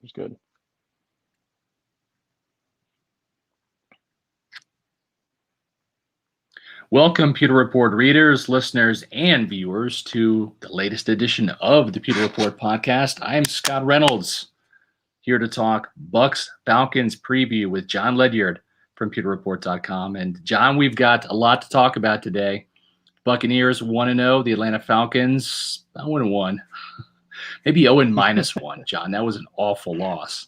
was good. Welcome, Pewter Report readers, listeners, and viewers to the latest edition of the Pewter Report podcast. I am Scott Reynolds, here to talk Bucs Falcons preview with John Ledyard from PewterReport.com. And John, we've got a lot to talk about today. Buccaneers 1-0, the Atlanta Falcons 0-1. Maybe 0-1, John. That was an awful loss.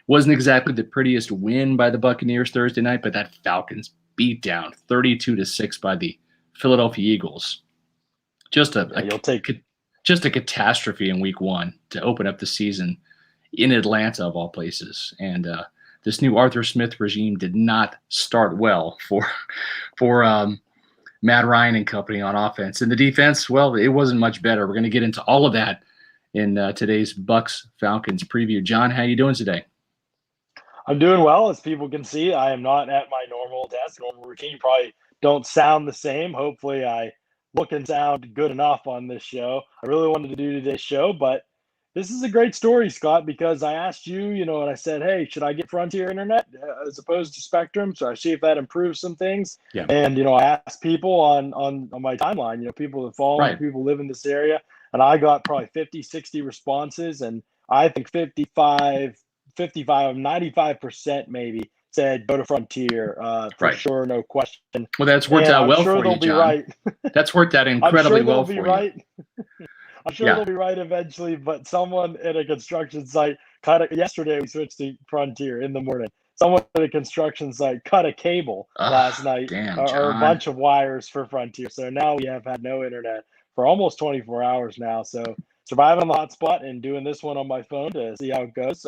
Wasn't exactly the prettiest win by the Buccaneers Thursday night, but that Falcons beat down 32-6 by the Philadelphia Eagles. Just a catastrophe in week one to open up the season in Atlanta, of all places. And this new Arthur Smith regime did not start well for Matt Ryan and company on offense. And the defense, well, it wasn't much better. We're going to get into all of that in today's Bucs Falcons preview. John, how you doing today? I'm doing well. As people can see, I am not at my normal desk, normal routine. You probably don't sound the same. Hopefully I look and sound good enough on this show. I really wanted to do today's show, but this is a great story, Scott, because I asked you, and I said, hey, should I get Frontier Internet as opposed to Spectrum? So I see if that improves some things. Yeah. And, I asked people on my timeline, people that follow, right. People live in this area, and I got probably 50, 60 responses, and I think 95% maybe said go to Frontier for right. sure, no question. Well, that's worked out well for you, John. Right. That's worked out incredibly well for you. I'm sure they'll be right eventually, but someone at a construction site yesterday we switched to Frontier in the morning. Someone at a construction site cut a cable last night or a bunch of wires for Frontier. So now we have had no internet for almost 24 hours now. So surviving on the hotspot and doing this one on my phone to see how it goes.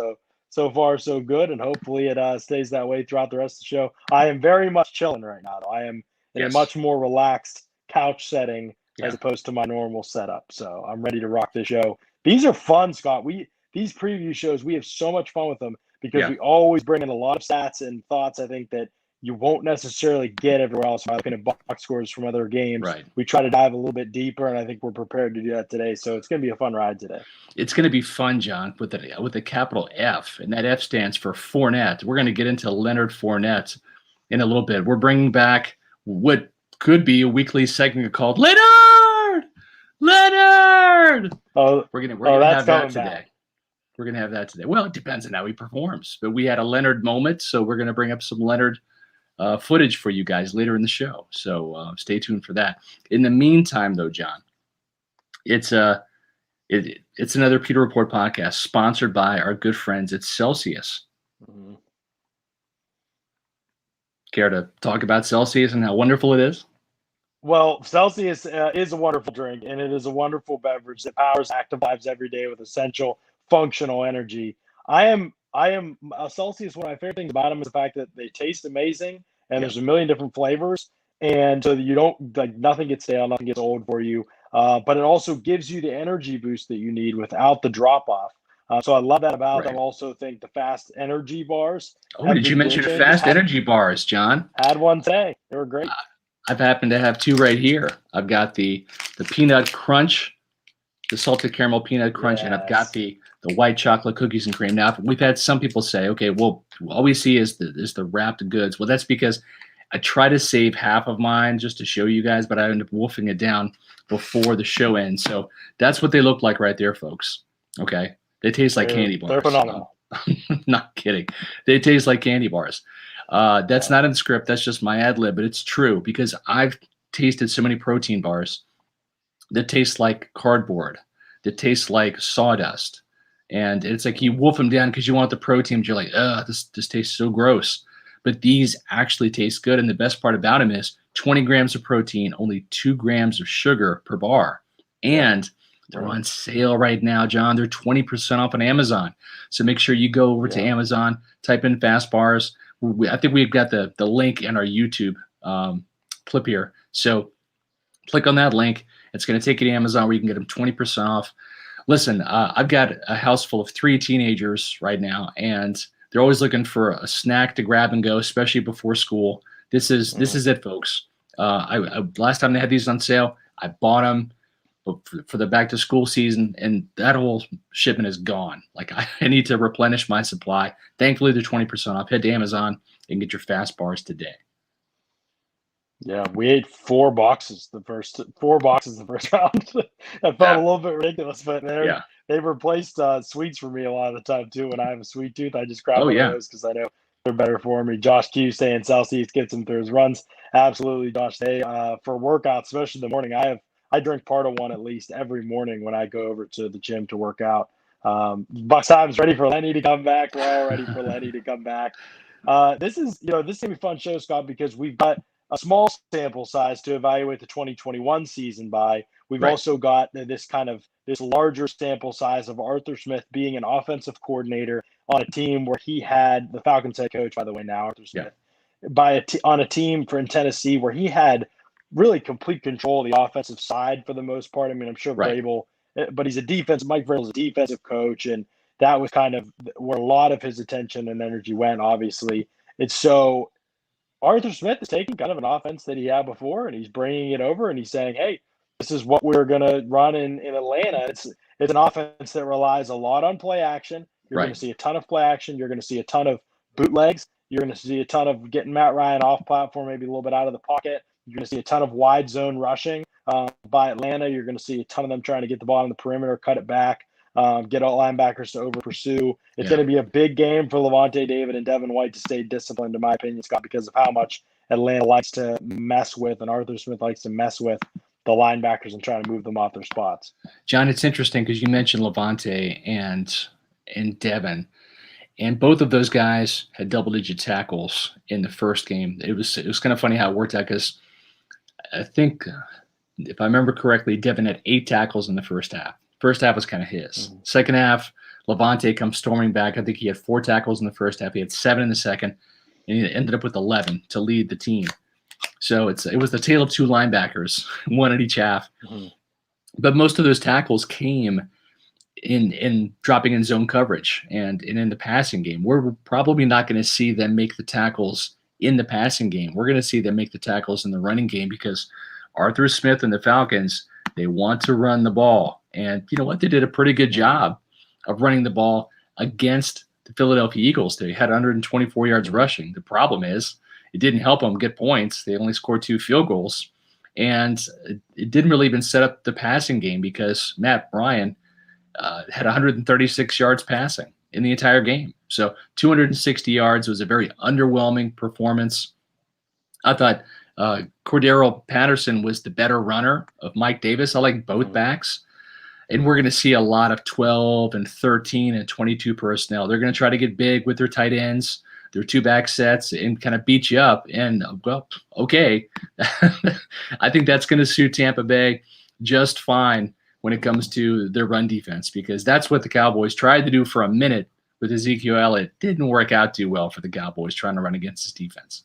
So far, so good, and hopefully it stays that way throughout the rest of the show. I am very much chilling right now, though. I am in a much more relaxed couch setting as opposed to my normal setup. So I'm ready to rock this show. These are fun, Scott. These preview shows, we have so much fun with them because we always bring in a lot of stats and thoughts, I think, that you won't necessarily get everywhere else by looking at box scores from other games. Right. We try to dive a little bit deeper, and I think we're prepared to do that today. So it's going to be a fun ride today. It's going to be fun, John, with a capital F, and that F stands for Fournette. We're going to get into Leonard Fournette in a little bit. We're bringing back what could be a weekly segment called Leonard. Oh, we're going to have that today. We're going to have that today. Well, it depends on how he performs, but we had a Leonard moment, so we're going to bring up some Leonard footage for you guys later in the show. So stay tuned for that. In the meantime, though, John, it's another Pewter Report podcast sponsored by our good friends at Celsius. Mm-hmm. Care to talk about Celsius and how wonderful it is? Well, Celsius is a wonderful drink, and it is a wonderful beverage that powers active lives every day with essential functional energy. Celsius, one of my favorite things about them is the fact that they taste amazing, and there's a million different flavors, and so you don't nothing gets stale, nothing gets old for you. But it also gives you the energy boost that you need without the drop off. So I love that about them. I also think the fast energy bars. Oh, did you mention fast energy bars, John? Had one today. They were great. I've happened to have two right here. I've got the peanut crunch, the salted caramel peanut crunch, and I've got the white chocolate cookies and cream. Now, we've had some people say, okay, well, all we see is the wrapped goods. Well, that's because I try to save half of mine just to show you guys, but I end up wolfing it down before the show ends. So that's what they look like right there, folks. Okay? They taste like candy bars. They're phenomenal. Not kidding. They taste like candy bars. That's not in the script. That's just my ad lib, but it's true because I've tasted so many protein bars that taste like cardboard, that taste like sawdust. And it's like you wolf them down because you want the protein, but you're like, this tastes so gross. But these actually taste good. And the best part about them is 20 grams of protein, only 2 grams of sugar per bar. And they're on sale right now, John. They're 20% off on Amazon. So make sure you go over to Amazon, type in Fast Bars. I think we've got the link in our YouTube clip here. So click on that link. It's going to take you to Amazon where you can get them 20% off. Listen, I've got a house full of 3 teenagers right now, and they're always looking for a snack to grab and go, especially before school. This is it, folks. Last time they had these on sale, I bought them. for the back to school season, and that whole shipment is gone. Like I need to replenish my supply. Thankfully, they're 20% off. Head to Amazon and get your fast bars today. Yeah, we ate 4 boxes the first round. That felt a little bit ridiculous, but they've replaced sweets for me a lot of the time too. When I have a sweet tooth, I just grab one of those because I know they're better for me. Josh Q saying Celsius gets him through his runs. Absolutely, Josh. They for workouts, especially in the morning, I drink part of one at least every morning when I go over to the gym to work out. Bucs Time's ready for Lenny to come back. We're all ready for Lenny to come back. This is going to be a fun show, Scott, because we've got a small sample size to evaluate the 2021 season by. We've also got this larger sample size of Arthur Smith being an offensive coordinator on a team where he had the Falcons head coach, by the way, now Arthur Smith, on a team in Tennessee where he had really complete control of the offensive side for the most part. I mean, I'm sure Vrabel, but Mike Vrabel's a defensive coach, and that was kind of where a lot of his attention and energy went, obviously. It's so Arthur Smith is taking kind of an offense that he had before, and he's bringing it over, and he's saying, hey, this is what we're going to run in Atlanta. It's an offense that relies a lot on play action. You're going to see a ton of play action. You're going to see a ton of bootlegs. You're going to see a ton of getting Matt Ryan off platform, maybe a little bit out of the pocket. You're going to see a ton of wide zone rushing by Atlanta. You're going to see a ton of them trying to get the ball on the perimeter, cut it back, get all linebackers to over pursue. It's going to be a big game for Levante David and Devin White to stay disciplined, in my opinion, Scott, because of how much Atlanta likes to mess with and Arthur Smith likes to mess with the linebackers and trying to move them off their spots. John, it's interesting because you mentioned Levante and Devin, and both of those guys had double-digit tackles in the first game. It was kind of funny how it worked out because I think, if I remember correctly, Devin had 8 tackles in the first half. First half was kind of his. Mm-hmm. Second half, Levante comes storming back. I think he had 4 tackles in the first half. He had 7 in the second, and he ended up with 11 to lead the team. So it was the tale of 2 linebackers, one at each half. Mm-hmm. But most of those tackles came in dropping in zone coverage and in the passing game. We're probably not going to see them make the tackles in the passing game. We're going to see them make the tackles in the running game because Arthur Smith and the Falcons, they want to run the ball. And you know what? They did a pretty good job of running the ball against the Philadelphia Eagles. They had 124 yards rushing. The problem is it didn't help them get points. They only scored 2 field goals. And it didn't really even set up the passing game because Matt Ryan had 136 yards passing in the entire game. So 260 yards was a very underwhelming performance. I thought Cordero Patterson was the better runner of Mike Davis. I like both backs. And we're going to see a lot of 12 and 13 and 22 personnel. They're going to try to get big with their tight ends, their 2-back sets, and kind of beat you up. And, well, okay. I think that's going to suit Tampa Bay just fine when it comes to their run defense because that's what the Cowboys tried to do for a minute with Ezekiel Elliott. Didn't work out too well for the Cowboys trying to run against his defense.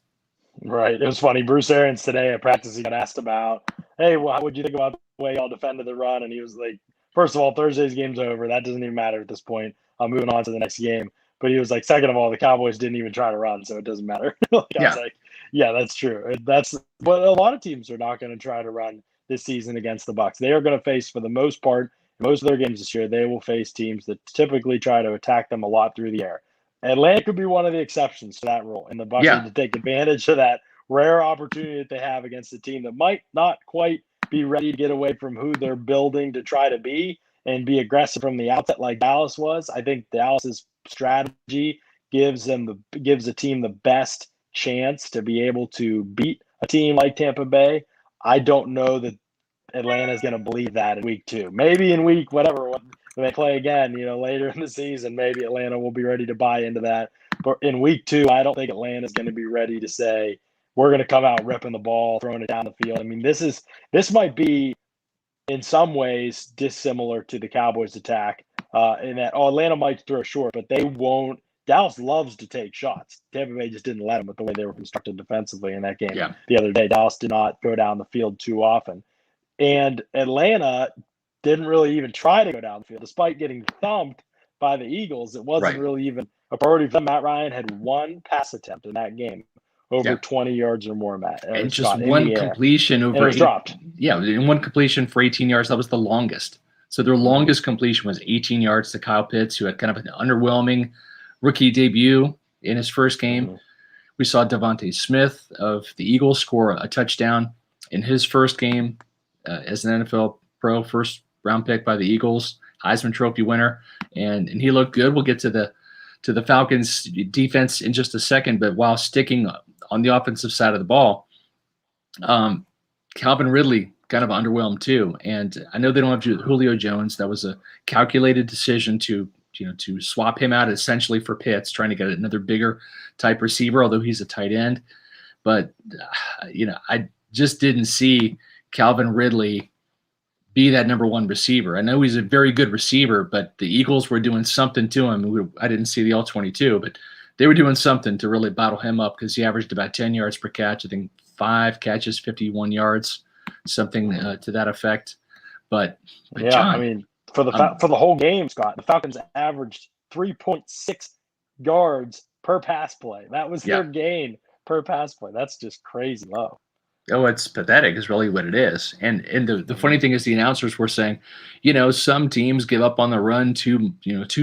Right. It was funny. Bruce Arians today at practice, he got asked about, hey, well, what did you think about the way y'all defended the run? And he was like, first of all, Thursday's game's over. That doesn't even matter at this point. I'm moving on to the next game. But he was like, second of all, the Cowboys didn't even try to run, so it doesn't matter. I was like, yeah, that's true. But a lot of teams are not going to try to run this season against the Bucs. They are going to face, for the most part, most of their games this year, they will face teams that typically try to attack them a lot through the air. Atlanta could be one of the exceptions to that rule, and the Bucs need to take advantage of that rare opportunity that they have against a team that might not quite be ready to get away from who they're building to try to be and be aggressive from the outset like Dallas was. I think Dallas's strategy gives a team the best chance to be able to beat a team like Tampa Bay. I don't know that Atlanta is going to believe that in week 2. Maybe in week whatever when they play again, later in the season, maybe Atlanta will be ready to buy into that. But in week 2, I don't think Atlanta is going to be ready to say we're going to come out ripping the ball, throwing it down the field. I mean, this might be in some ways dissimilar to the Cowboys' attack in that Atlanta might throw short, but they won't. Dallas loves to take shots. Tampa Bay just didn't let them with the way they were constructed defensively in that game the other day. Dallas did not go down the field too often. And Atlanta didn't really even try to go down the field. Despite getting thumped by the Eagles, it wasn't really even a priority for them. Matt Ryan had 1 pass attempt in that game. over 20 yards or more, Matt. And just one completion over. And it was dropped. Yeah, in one completion for 18 yards. That was the longest. So their longest completion was 18 yards to Kyle Pitts, who had kind of an underwhelming rookie debut in his first game. We saw Devontae Smith of the Eagles score a touchdown in his first game as an NFL pro, first round pick by the Eagles, Heisman Trophy winner, and he looked good. We'll get to the Falcons defense in just a second, but while sticking on the offensive side of the ball, Calvin Ridley kind of underwhelmed too. And I know they don't have Julio Jones. That was a calculated decision to swap him out essentially for Pitts, trying to get another bigger type receiver, although he's a tight end. But, I just didn't see Calvin Ridley be that number one receiver. I know he's a very good receiver, but the Eagles were doing something to him. I didn't see the all 22, but they were doing something to really bottle him up because he averaged about 10 yards per catch. I think 5 catches, 51 yards, something to that effect. But yeah, John, I mean, for the whole game, Scott, the Falcons averaged 3.6 yards per pass play. That was their gain per pass play. That's just crazy low. Oh, it's pathetic is really what it is. And the funny thing is the announcers were saying, some teams give up on the run too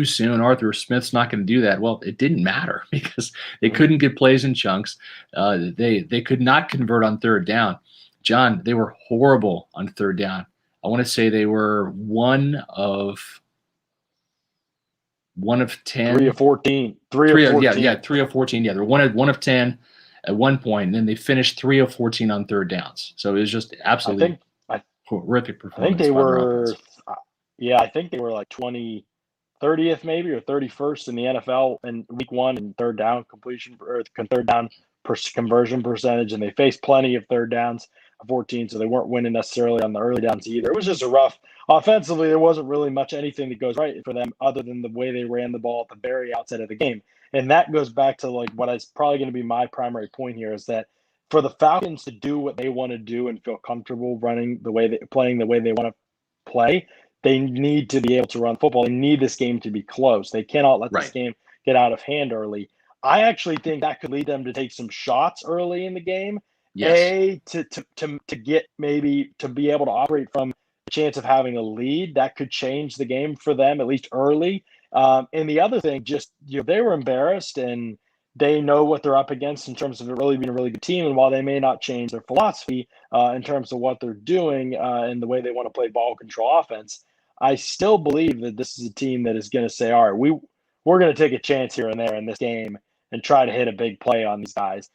soon. Arthur Smith's not going to do that. Well, it didn't matter because they couldn't get plays in chunks. They could not convert on third down. John, they were horrible on third down. I want to say they were one of 10. 3 of 14. 3 of 14. Yeah, they're one of 10. At one point, and then they finished 3 of 14 on third downs. So it was just absolutely horrific performance. I think they were, I think they were like 30th maybe or 31st in the NFL in week 1 in third down completion or third down conversion percentage, and they faced plenty of third downs of 14, so they weren't winning necessarily on the early downs either. It was just a rough offensively. There wasn't really much anything that goes right for them other than the way they ran the ball at the very outset of the game. And that goes back to what is probably going to be my primary point here is that for the Falcons to do what they want to do and feel comfortable playing the way they want to play, they need to be able to run football. They need this game to be close. They cannot let this game get out of hand early. I actually think that could lead them to take some shots early in the game. Yes. To get maybe to be able to operate from a chance of having a lead. That could change the game for them, at least early. And the other thing, they were embarrassed and they know what they're up against in terms of it really being a really good team. And while they may not change their philosophy in terms of what they're doing and the way they want to play ball control offense, I still believe that this is a team that is going to say, all right, we're going to take a chance here and there in this game and try to hit a big play on these guys.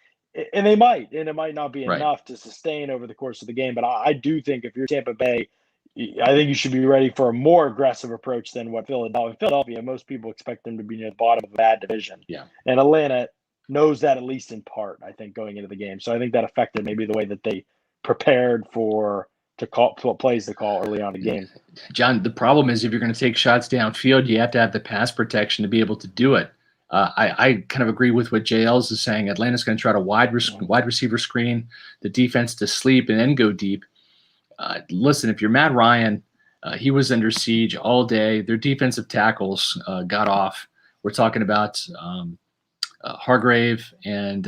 And they might, and it might not be enough to sustain over the course of the game. But I do think if you're Tampa Bay, I think you should be ready for a more aggressive approach than what Philadelphia, most people expect them to be near the bottom of a bad division. Yeah. And Atlanta knows that at least in part, I think, going into the game. So I think that affected maybe the way that they prepared to call plays to call early on in the game. John, the problem is if you're going to take shots downfield, you have to have the pass protection to be able to do it. I kind of agree with what JLs is saying. Atlanta's going to try to wide receiver screen the defense to sleep and then go deep. Listen, if you're Matt Ryan, he was under siege all day. Their defensive tackles got off. We're talking about Hargrave and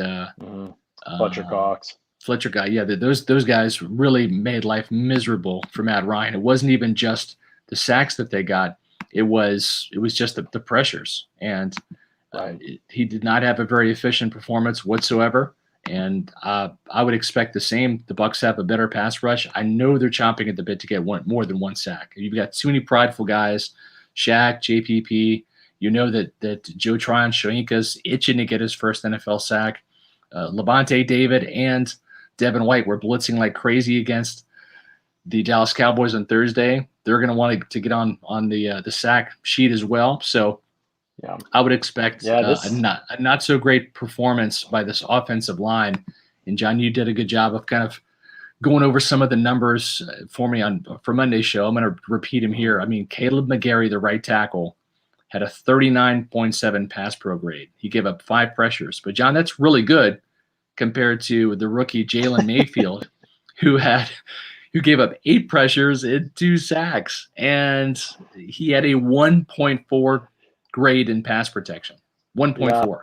Fletcher Cox. Fletcher guy, yeah, those guys really made life miserable for Matt Ryan. It wasn't even just the sacks that they got; it was just the pressures, and he did not have a very efficient performance whatsoever. And I would expect the same. The Bucs have a better pass rush. I know they're chomping at the bit to get more than one sack. You've got too many prideful guys, Shaq, JPP. You know that Joe Tryon-Shoyinka's itching to get his first NFL sack. Levante David and Devin White were blitzing like crazy against the Dallas Cowboys on Thursday. They're going to want to get on the sack sheet as well. So yeah, I would expect a not so great performance by this offensive line. And John, you did a good job of kind of going over some of the numbers for me for Monday's show. I'm going to repeat them here. I mean, Caleb McGarry, the right tackle, had a 39.7 pass pro grade. He gave up 5 pressures. But John, that's really good compared to the rookie Jalen Mayfield, who gave up 8 pressures and 2 sacks, and he had a 1.4 grade in pass protection. 1.4.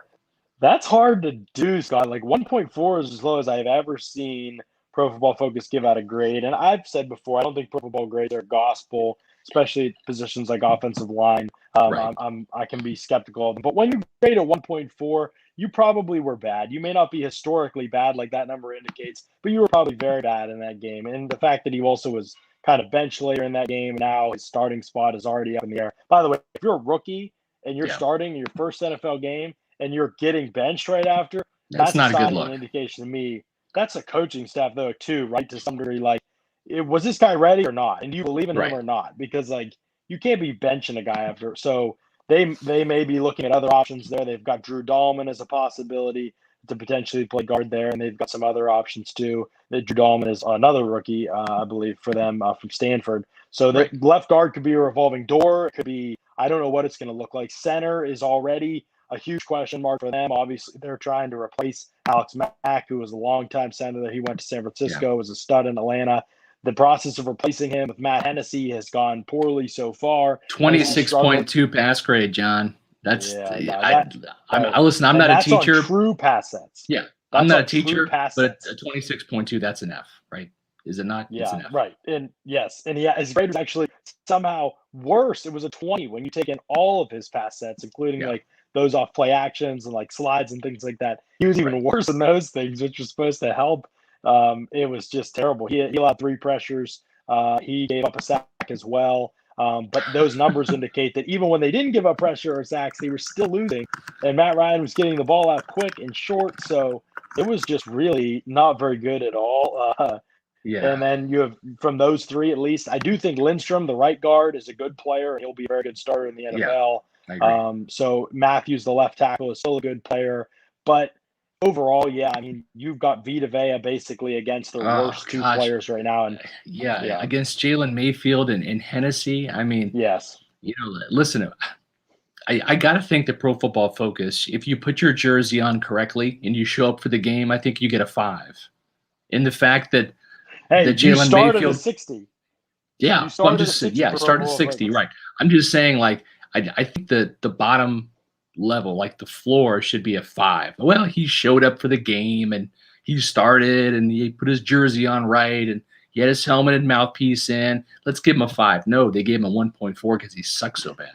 That's hard to do, Scott. Like 1.4 is as low as I've ever seen Pro Football Focus give out a grade. And I've said before, I don't think Pro Football grades are gospel, especially at positions like offensive line. Right. I can be skeptical of them. But when you grade a 1.4, you probably were bad. You may not be historically bad like that number indicates, but you were probably very bad in that game. And the fact that he also was kind of benched later in that game, now his starting spot is already up in the air. By the way, if you're a rookie and you're starting your first NFL game, and you're getting benched right after, that's not a good look. An indication to me. That's a coaching staff, though, too, right? To some degree, like, was this guy ready or not? And do you believe in him or not? Because, like, you can't be benching a guy after. So they may be looking at other options there. They've got Drew Dahlman as a possibility to potentially play guard there, and they've got some other options, too. Drew Dahlman is another rookie, I believe, for them from Stanford. So the left guard could be a revolving door. It could be, I don't know what it's going to look like. Center is already a huge question mark for them. Obviously, they're trying to replace Alex Mack, who was a longtime center. He went to San Francisco, was a stud in Atlanta. The process of replacing him with Matt Hennessy has gone poorly so far. 26.2 pass grade, John. That's listen. I'm not a teacher. On true pass sets. Yeah, I'm not a teacher, but a 26.2, that's an F, right? Is it not? Yeah, it's an F. Right. And yes, and his grade was actually somehow worse. It was a 20 when you take in all of his pass sets, including like those off play actions and like slides and things like that. He was even worse than those things, which was supposed to help. It was just terrible. He allowed 3 pressures. He gave up a sack as well. But those numbers indicate that even when they didn't give up pressure or sacks, they were still losing. And Matt Ryan was getting the ball out quick and short. So it was just really not very good at all. And then you have, from those 3 at least, I do think Lindstrom, the right guard, is a good player. He'll be a very good starter in the NFL. So Matthews, the left tackle, is still a good player. But overall, I mean, you've got Vita Vea basically against the worst 2 players right now. And against Jalen Mayfield and Hennessy. I mean, listen, I got to think that Pro Football Focus, if you put your jersey on correctly and you show up for the game, I think you get a 5. In the fact that Jalen Mayfield, at 60. Yeah, well, I'm just start at 60, right? I'm just saying, like, I think the bottom level, like the floor, should be a 5. Well, he showed up for the game and he started and he put his jersey on right and he had his helmet and mouthpiece in. Let's give him a 5. No, they gave him a 1.4 because he sucks so bad.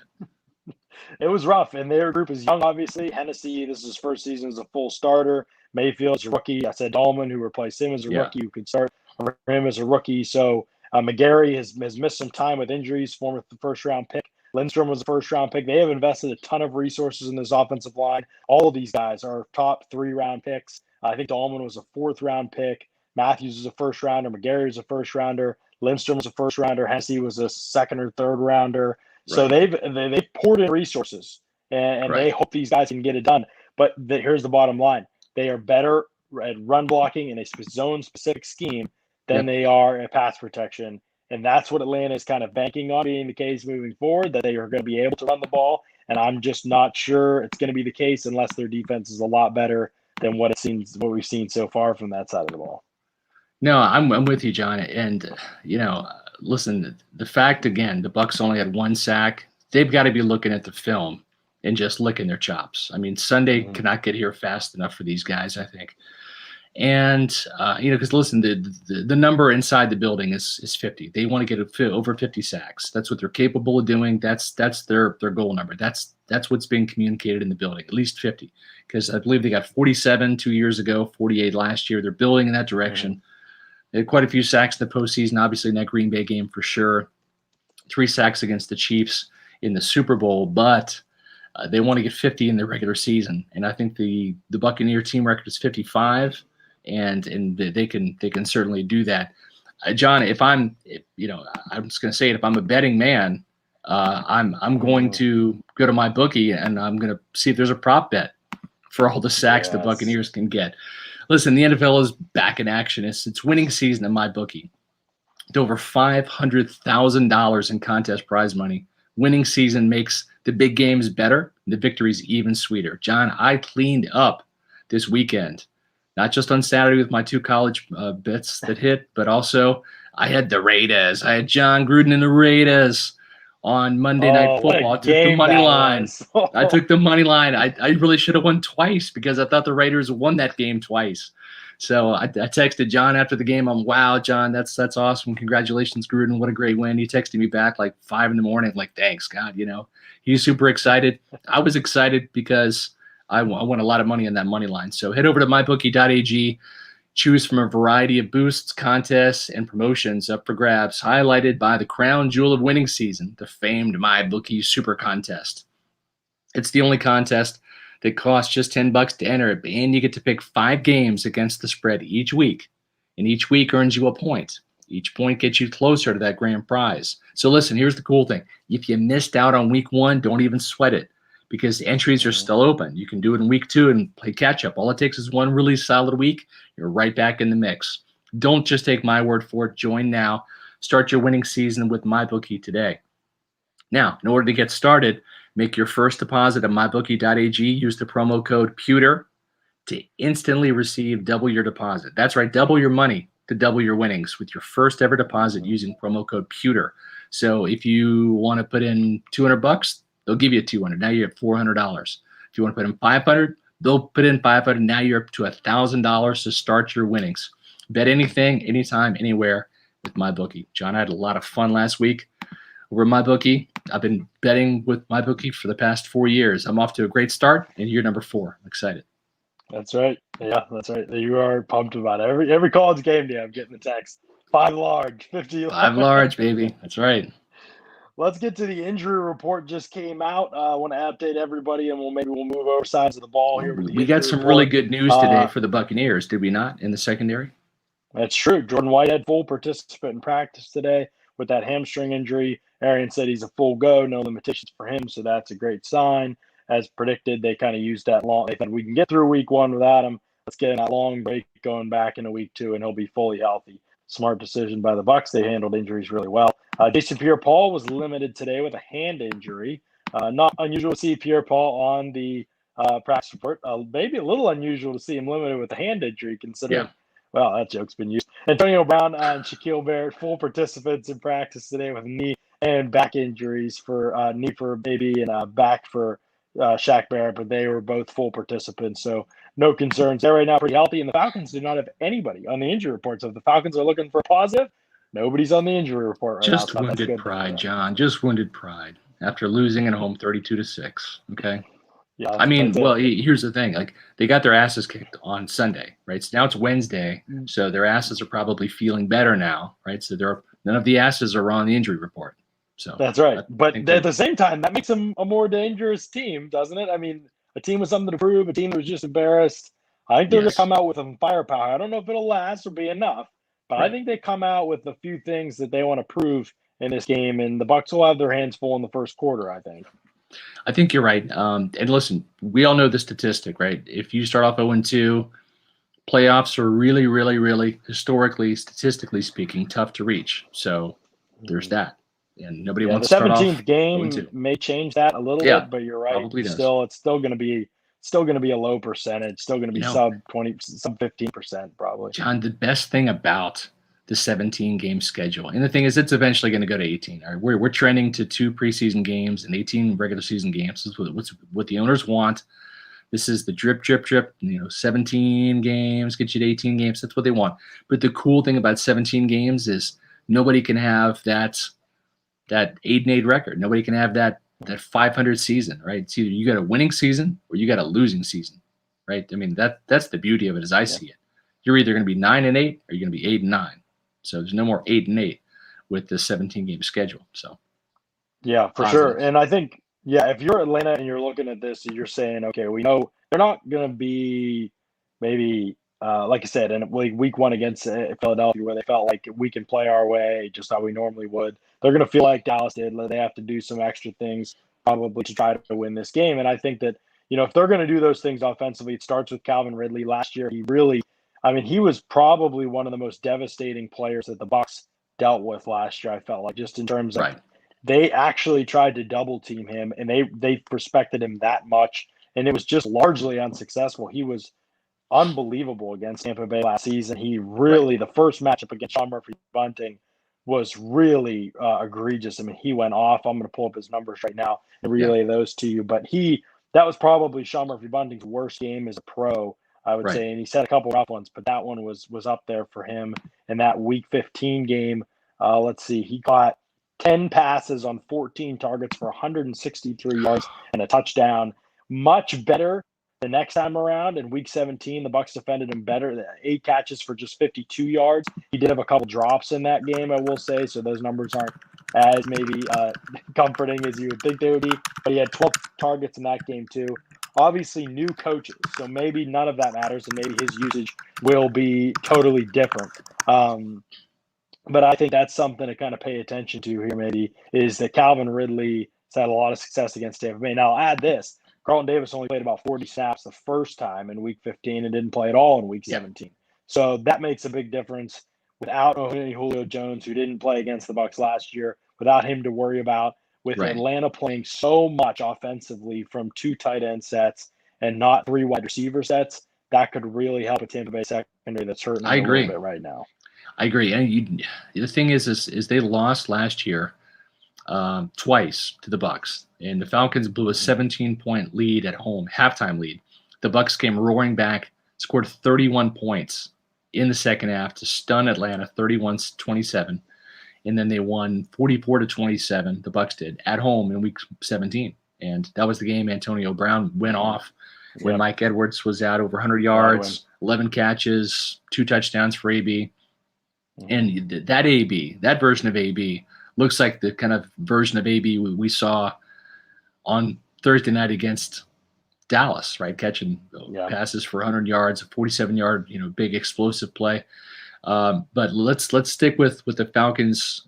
It was rough, and their group is young, obviously. Hennessy, this is his first season as a full starter. Mayfield's a rookie. I said Dahlman, who replaced him, as a rookie, who could start for him as a rookie. So McGarry has missed some time with injuries, former first-round pick. Lindstrom was a first-round pick. They have invested a ton of resources in this offensive line. All of these guys are top 3-round picks. I think Dahlman was a 4th-round pick. Matthews was a first-rounder. McGarry was a first-rounder. Lindstrom was a first-rounder. Hennessy was a 2nd or 3rd-rounder. So they've poured in resources, and they hope these guys can get it done. But here's the bottom line. They are better at run blocking in a zone-specific scheme than they are at pass protection. And that's what Atlanta is kind of banking on being the case moving forward, that they are going to be able to run the ball. And I'm just not sure it's going to be the case unless their defense is a lot better than what we've seen so far from that side of the ball. No, I'm with you, John. And, listen, the fact, again, the Bucs only had 1 sack. They've got to be looking at the film and just licking their chops. I mean, Sunday cannot get here fast enough for these guys, I think. And, because, listen, the number inside the building is 50. They want to get over 50 sacks. That's what they're capable of doing. That's their goal number. That's what's being communicated in the building, at least 50. Because I believe they got 47 2 years ago, 48 last year. They're building in that direction. They had quite a few sacks in the postseason, obviously in that Green Bay game for sure. 3 sacks against the Chiefs in the Super Bowl, but they want to get 50 in the regular season. And I think the Buccaneer team record is 55, and they can certainly do that. John, I'm just going to say it. If I'm a betting man, I'm going to go to my bookie and I'm going to see if there's a prop bet for all the sacks the Buccaneers can get. Listen, the NFL is back in action. It's winning season in my bookie. It's over $500,000 in contest prize money. Winning season makes the big games better, and the victories even sweeter. John, I cleaned up this weekend, not just on Saturday with my 2 college bets that hit, but also I had the Raiders. I had John Gruden and the Raiders. on Monday Night Football. I took the money line. I took the money line. I really should have won twice because I thought the Raiders won that game twice. So I texted John after the game. Wow, John, that's awesome. Congratulations, Gruden. What a great win. He texted me back like 5 a.m. like, thanks, God. He's super excited. I was excited because I won a lot of money on that money line. So head over to mybookie.ag. Choose from a variety of boosts, contests, and promotions up for grabs, highlighted by the crown jewel of winning season, the famed MyBookie Super Contest. It's the only contest that costs just $10 to enter, and you get to pick 5 games against the spread each week, and each week earns you a point. Each point gets you closer to that grand prize. So listen, here's the cool thing. If you missed out on week 1, don't even sweat it, because entries are still open. You can do it in week 2 and play catch up. All it takes is one really solid week. You're right back in the mix. Don't just take my word for it. Join now. Start your winning season with MyBookie today. Now, in order to get started, make your first deposit at mybookie.ag. Use the promo code Pewter to instantly receive double your deposit. That's right, double your money to double your winnings with your first ever deposit using promo code Pewter. So if you want to put in $200, they'll give you $200. Now you're at $400. If you want to put in $500, they'll put in $500. Now you're up to $1,000 to start your winnings. Bet anything, anytime, anywhere with MyBookie. John, I had a lot of fun last week over MyBookie. I've been betting with MyBookie for the past 4 years. I'm off to a great start in year number 4. I'm excited. That's right. Yeah, that's right. You are pumped about it. Every college game day, I'm getting the text. 5 large, 50 large. 5 large, baby. That's right. Let's get to the injury report. Just came out. I want to update everybody, and we'll move over sides of the ball here. We got some really good news today for the Buccaneers, did we not, in the secondary? That's true. Jordan Whitehead, full participant in practice today with that hamstring injury. Arian said he's a full go, no limitations for him, so that's a great sign. As predicted, they kind of used that long. They said we can get through week 1 without him. Let's get that long break going back into week 2, and he'll be fully healthy. Smart decision by the Bucs. They handled injuries really well. Jason Pierre-Paul was limited today with a hand injury. Not unusual to see Pierre-Paul on the practice report. Maybe a little unusual to see him limited with a hand injury, considering. Yeah. Well, that joke's been used. Antonio Brown and Shaquille Barrett, full participants in practice today with knee and back injuries for knee for baby and back for Shaq Barrett, but they were both full participants, so no concerns. They're right now pretty healthy, and the Falcons do not have anybody on the injury report. So if the Falcons are looking for a positive, nobody's on the injury report right Just now. Just wounded pride, John. Just wounded pride after losing at home 32-6. Okay. Yeah. I mean, well, here's the thing. Like, they got their asses kicked on Sunday, right? So now it's Wednesday, so their asses are probably feeling better now, right? So none of the asses are on the injury report. So that's right. But at the same time, that makes them a more dangerous team, doesn't it? I mean, a team with something to prove, a team that was just embarrassed. I think they're going to come out with some firepower. I don't know if it'll last or be enough, but I think they come out with a few things that they want to prove in this game, and the Bucs will have their hands full in the first quarter, I think. I think you're right. And listen, we all know the statistic, right? If you start off 0-2, playoffs are really, really, really, historically, statistically speaking, tough to reach. So there's that. And nobody wants to start off. The 17th game may change that a little bit, but you're right. It's still going to be a low percentage. Still going to be sub 20, sub 15% probably. John, the best thing about the 17-game schedule, and the thing is, it's eventually going to go to 18. All right, we're trending to 2 preseason games and 18 regular season games. This is what the owners want. This is the drip. 17 games get you to 18 games. That's what they want. But the cool thing about 17 games is nobody can have that 8-8 record. Nobody can have that 500 season, right? It's either you got a winning season or you got a losing season, right? I mean, that's the beauty of it as I see it. You're either going to be 9-8 or you're going to be 8-9. So there's no more 8-8 with the 17-game schedule. So yeah, for sure. And I think, if you're Atlanta and you're looking at this and you're saying, okay, we know they're not going to be maybe like I said, in week 1 against Philadelphia, where they felt like we can play our way just how we normally would. They're going to feel like Dallas did. They have to do some extra things probably to try to win this game. And I think that, if they're going to do those things offensively, it starts with Calvin Ridley. Last year, he was probably one of the most devastating players that the Bucs dealt with last year, I felt like, just in terms of they actually tried to double team him, and they respected him that much. And it was just largely unsuccessful. He was unbelievable against Tampa Bay last season. He really, the first matchup against Sean Murphy Bunting was really egregious. I mean, he went off. I'm going to pull up his numbers right now and relay those to you. But that was probably Sean Murphy-Bunting's worst game as a pro, I would say. And he's had a couple rough ones, but that one was up there for him. In that Week 15 game, let's see, he got 10 passes on 14 targets for 163 yards and a touchdown. Much better the next time around in Week 17. The Bucs defended him better. 8 catches for just 52 yards. He did have a couple drops in that game, I will say, so those numbers aren't as maybe comforting as you would think they would be. But he had 12 targets in that game too. Obviously, new coaches, so maybe none of that matters, and maybe his usage will be totally different. But I think that's something to kind of pay attention to here maybe, is that Calvin Ridley has had a lot of success against Tampa Bay. Now, I'll add this. Carlton Davis only played about 40 snaps the first time in Week 15 and didn't play at all in Week 17. So that makes a big difference. Without Julio Jones, who didn't play against the Bucs last year, without him to worry about, with Atlanta playing so much offensively from 2 tight end sets and not 3 wide receiver sets, that could really help a Tampa Bay secondary that's hurting a little bit right now. I agree. And the thing is they lost last year twice to the Bucs, and the Falcons blew a 17-point lead at home, halftime lead. The Bucs came roaring back, scored 31 points in the second half to stun Atlanta 31-27, and then they won 44-27. The Bucs did at home in Week 17, and that was the game Antonio Brown went off when Mike Edwards was out over 100 yards, 11 catches, 2 touchdowns for AB. And that version of AB looks like the kind of version of AB we saw on Thursday night against Dallas, right? Catching passes for 100 yards, a 47-yard, big explosive play. But let's stick with the Falcons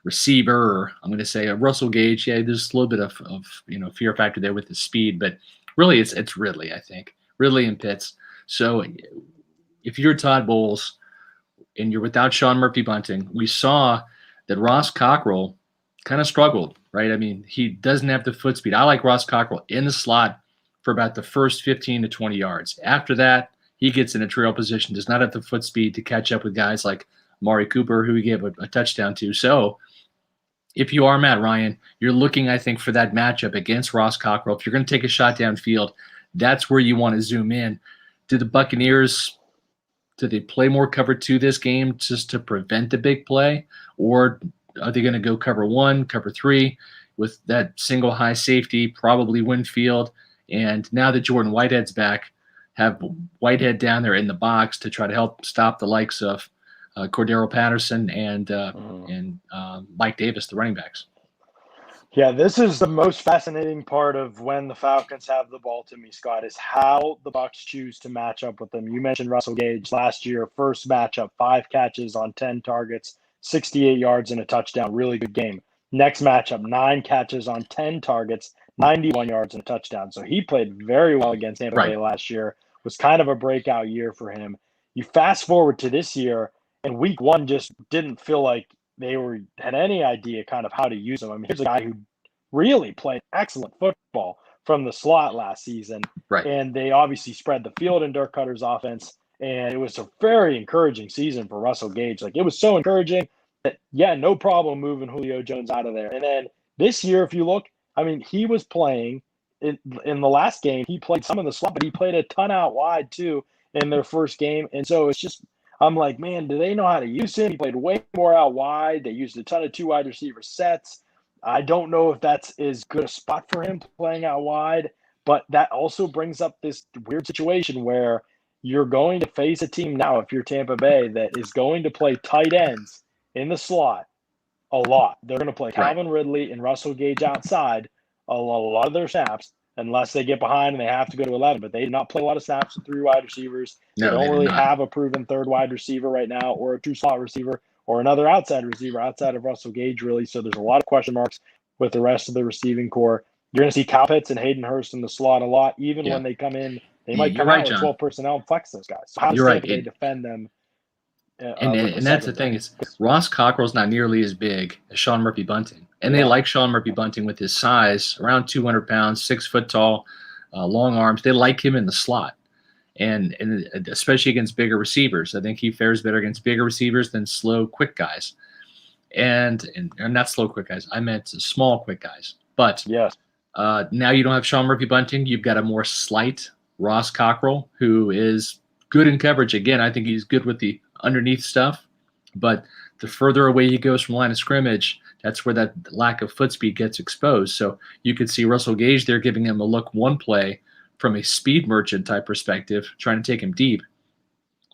receiver, or I'm going to say Russell Gage. Yeah, there's a little bit of fear factor there with the speed, but really it's Ridley, I think. Ridley and Pitts. So if you're Todd Bowles and you're without Sean Murphy-Bunting, we saw that Ross Cockrell kind of struggled, right? I mean, he doesn't have the foot speed. I like Ross Cockrell in the slot for about the first 15 to 20 yards. After that, he gets in a trail position, does not have the foot speed to catch up with guys like Amari Cooper, who he gave a touchdown to. So if you are Matt Ryan, you're looking, I think, for that matchup against Ross Cockrell. If you're going to take a shot downfield, that's where you want to zoom in. Do the Buccaneers – do they play more cover 2 this game just to prevent the big play? Or are they going to go cover 1, cover 3 with that single high safety, probably Winfield? And now that Jordan Whitehead's back, have Whitehead down there in the box to try to help stop the likes of Cordero Patterson and Mike Davis, the running backs. Yeah, this is the most fascinating part of when the Falcons have the ball to me, Scott, is how the Bucs choose to match up with them. You mentioned Russell Gage last year, first matchup, 5 catches on 10 targets, 68 yards and a touchdown, really good game. Next matchup, 9 catches on 10 targets, 91 yards and a touchdown. So he played very well against Tampa Bay last year. It was kind of a breakout year for him. You fast forward to this year, and Week 1 just didn't feel like they had any idea kind of how to use him. I mean, here's a guy who really played excellent football from the slot last season. And they obviously spread the field in Dirk Cutter's offense. And it was a very encouraging season for Russell Gage. Like, it was so encouraging that, no problem moving Julio Jones out of there. And then this year, if you look, I mean, he was playing in the last game. He played some of the slot, but he played a ton out wide too in their first game. And so it's just, I'm like, man, do they know how to use him? He played way more out wide. They used a ton of 2 wide receiver sets. I don't know if that's as good a spot for him playing out wide, but that also brings up this weird situation where you're going to face a team now, if you're Tampa Bay, that is going to play tight ends in the slot a lot. They're going to play Calvin Ridley and Russell Gage outside a lot of their snaps, unless they get behind and they have to go to 11. But they did not play a lot of snaps with 3 wide receivers. They don't really have a proven 3rd wide receiver right now, or a true slot receiver, or another outside receiver outside of Russell Gage, really. So there's a lot of question marks with the rest of the receiving core. You're going to see Kyle Pitts and Hayden Hurst in the slot a lot. Even when they come in, they might come out with 12 personnel and flex those guys. So how does Tampa Bay defend them? And that's the thing, is Ross Cockrell's not nearly as big as Sean Murphy-Bunting. And they like Sean Murphy-Bunting with his size, around 200 pounds, 6 foot tall, long arms. They like him in the slot. And especially against bigger receivers. I think he fares better against bigger receivers than slow, quick guys. and not slow quick guys. I meant small quick guys. But yes. Now you don't have Sean Murphy-Bunting. You've got a more slight Ross Cockrell, who is good in coverage. Again, I think he's good with the underneath stuff. But the further away he goes from line of scrimmage, that's where that lack of foot speed gets exposed. So you could see Russell Gage there giving him a look one play from a speed merchant type perspective, trying to take him deep.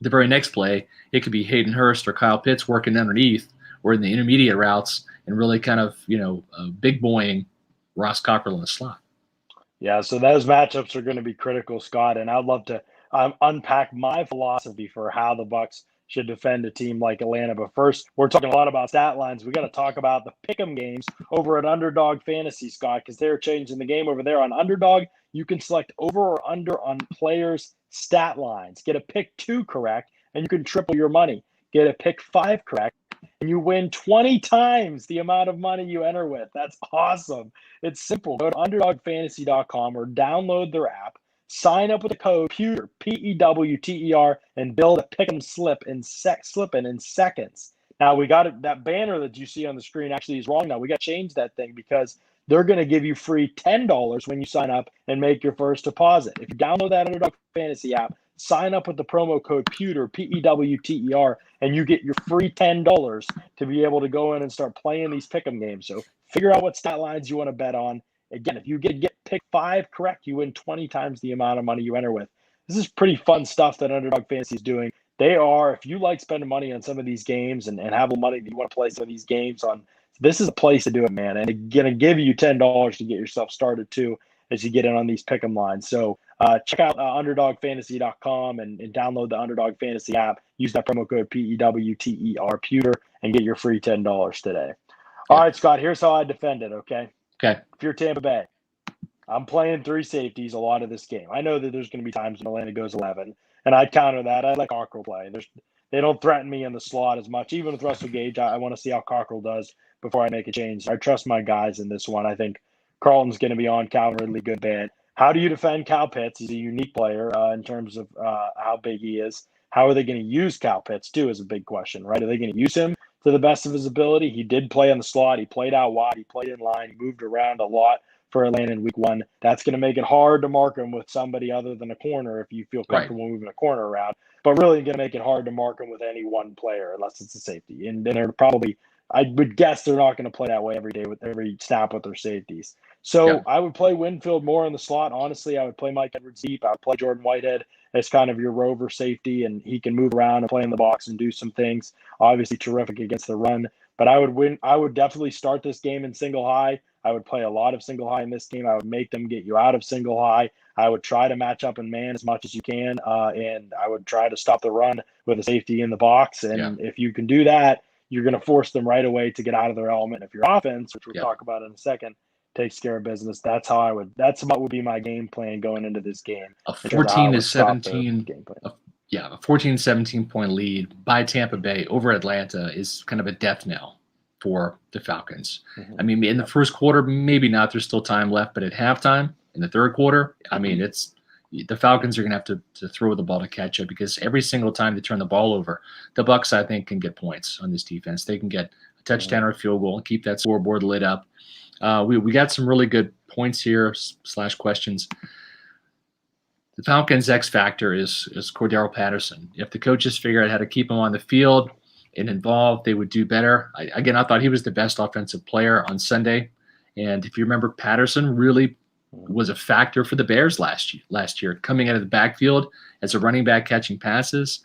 The very next play, it could be Hayden Hurst or Kyle Pitts working underneath or in the intermediate routes and really kind of, big boying Ross Cockrell in the slot. Yeah, so those matchups are going to be critical, Scott, and I'd love to unpack my philosophy for how the Bucs should defend a team like Atlanta. But first, we're talking a lot about stat lines. We got to talk about the pick'em games over at Underdog Fantasy, Scott, because they're changing the game over there on Underdog. You can select over or under on players' stat lines. Get a pick 2 correct, and you can triple your money. Get a pick 5 correct, and you win 20 times the amount of money you enter with. That's awesome. It's simple. Go to underdogfantasy.com or download their app. Sign up with the code Pewter, Pewter, and build a pick'em slip in seconds. Now, we got that banner that you see on the screen actually is wrong now. We got to change that thing because they're going to give you free $10 when you sign up and make your first deposit. If you download that Underdog Fantasy app, sign up with the promo code Pewter, Pewter, and you get your free $10 to be able to go in and start playing these pick'em games. So figure out what stat lines you want to bet on. Again, if you get pick 5 correct, you win 20 times the amount of money you enter with. This is pretty fun stuff that Underdog Fantasy is doing. They are, if you like spending money on some of these games and have the money that you want to play some of these games on, this is a place to do it, man. And it's going to give you $10 to get yourself started, too, as you get in on these pick'em lines. So check out underdogfantasy.com and download the Underdog Fantasy app. Use that promo code Pewter, and get your free $10 today. All right, Scott, here's how I defend it, okay? Okay. If you're Tampa Bay, I'm playing 3 safeties a lot of this game. I know that there's going to be times when Atlanta goes 11, and I'd counter that. I let Cockrell play. They don't threaten me in the slot as much. Even with Russell Gage, I want to see how Cockrell does before I make a change. I trust my guys in this one. I think Carlton's going to be on Calvin Ridley, good bad. How do you defend Kyle Pitts? He's a unique player in terms of how big he is. How are they going to use Kyle Pitts, too, is a big question, right? Are they going to use him to the best of his ability? He did play on the slot. He played out wide. He played in line. He moved around a lot for Atlanta in week 1. That's going to make it hard to mark him with somebody other than a corner if you feel comfortable moving a corner around. But really going to make it hard to mark him with any one player unless it's a safety. And then they're probably – I would guess they're not going to play that way every day with every snap with their safeties. So I would play Winfield more in the slot. Honestly, I would play Mike Edwards deep. I would play Jordan Whitehead as kind of your rover safety, and he can move around and play in the box and do some things. Obviously, terrific against the run. But I would definitely start this game in single high. I would play a lot of single high in this game. I would make them get you out of single high. I would try to match up in man as much as you can, and I would try to stop the run with a safety in the box. And if you can do that, you're going to force them right away to get out of their element. If your offense, which we'll talk about in a second, takes care of business, that's what would be my game plan going into this game. A 14-17 point lead by Tampa Bay over Atlanta is kind of a death knell for the Falcons. Mm-hmm. I mean, in the first quarter, maybe not. There's still time left, but at halftime, in the third quarter, I mean, the Falcons are going to have to throw the ball to catch up because every single time they turn the ball over, the Bucs, I think, can get points on this defense. They can get a touchdown or a field goal and keep that scoreboard lit up. We got some really good points here / questions. The Falcons' X factor is Cordero Patterson. If the coaches figure out how to keep him on the field and involved, they would do better. I thought he was the best offensive player on Sunday. And if you remember, Patterson really was a factor for the Bears last year, coming out of the backfield as a running back catching passes.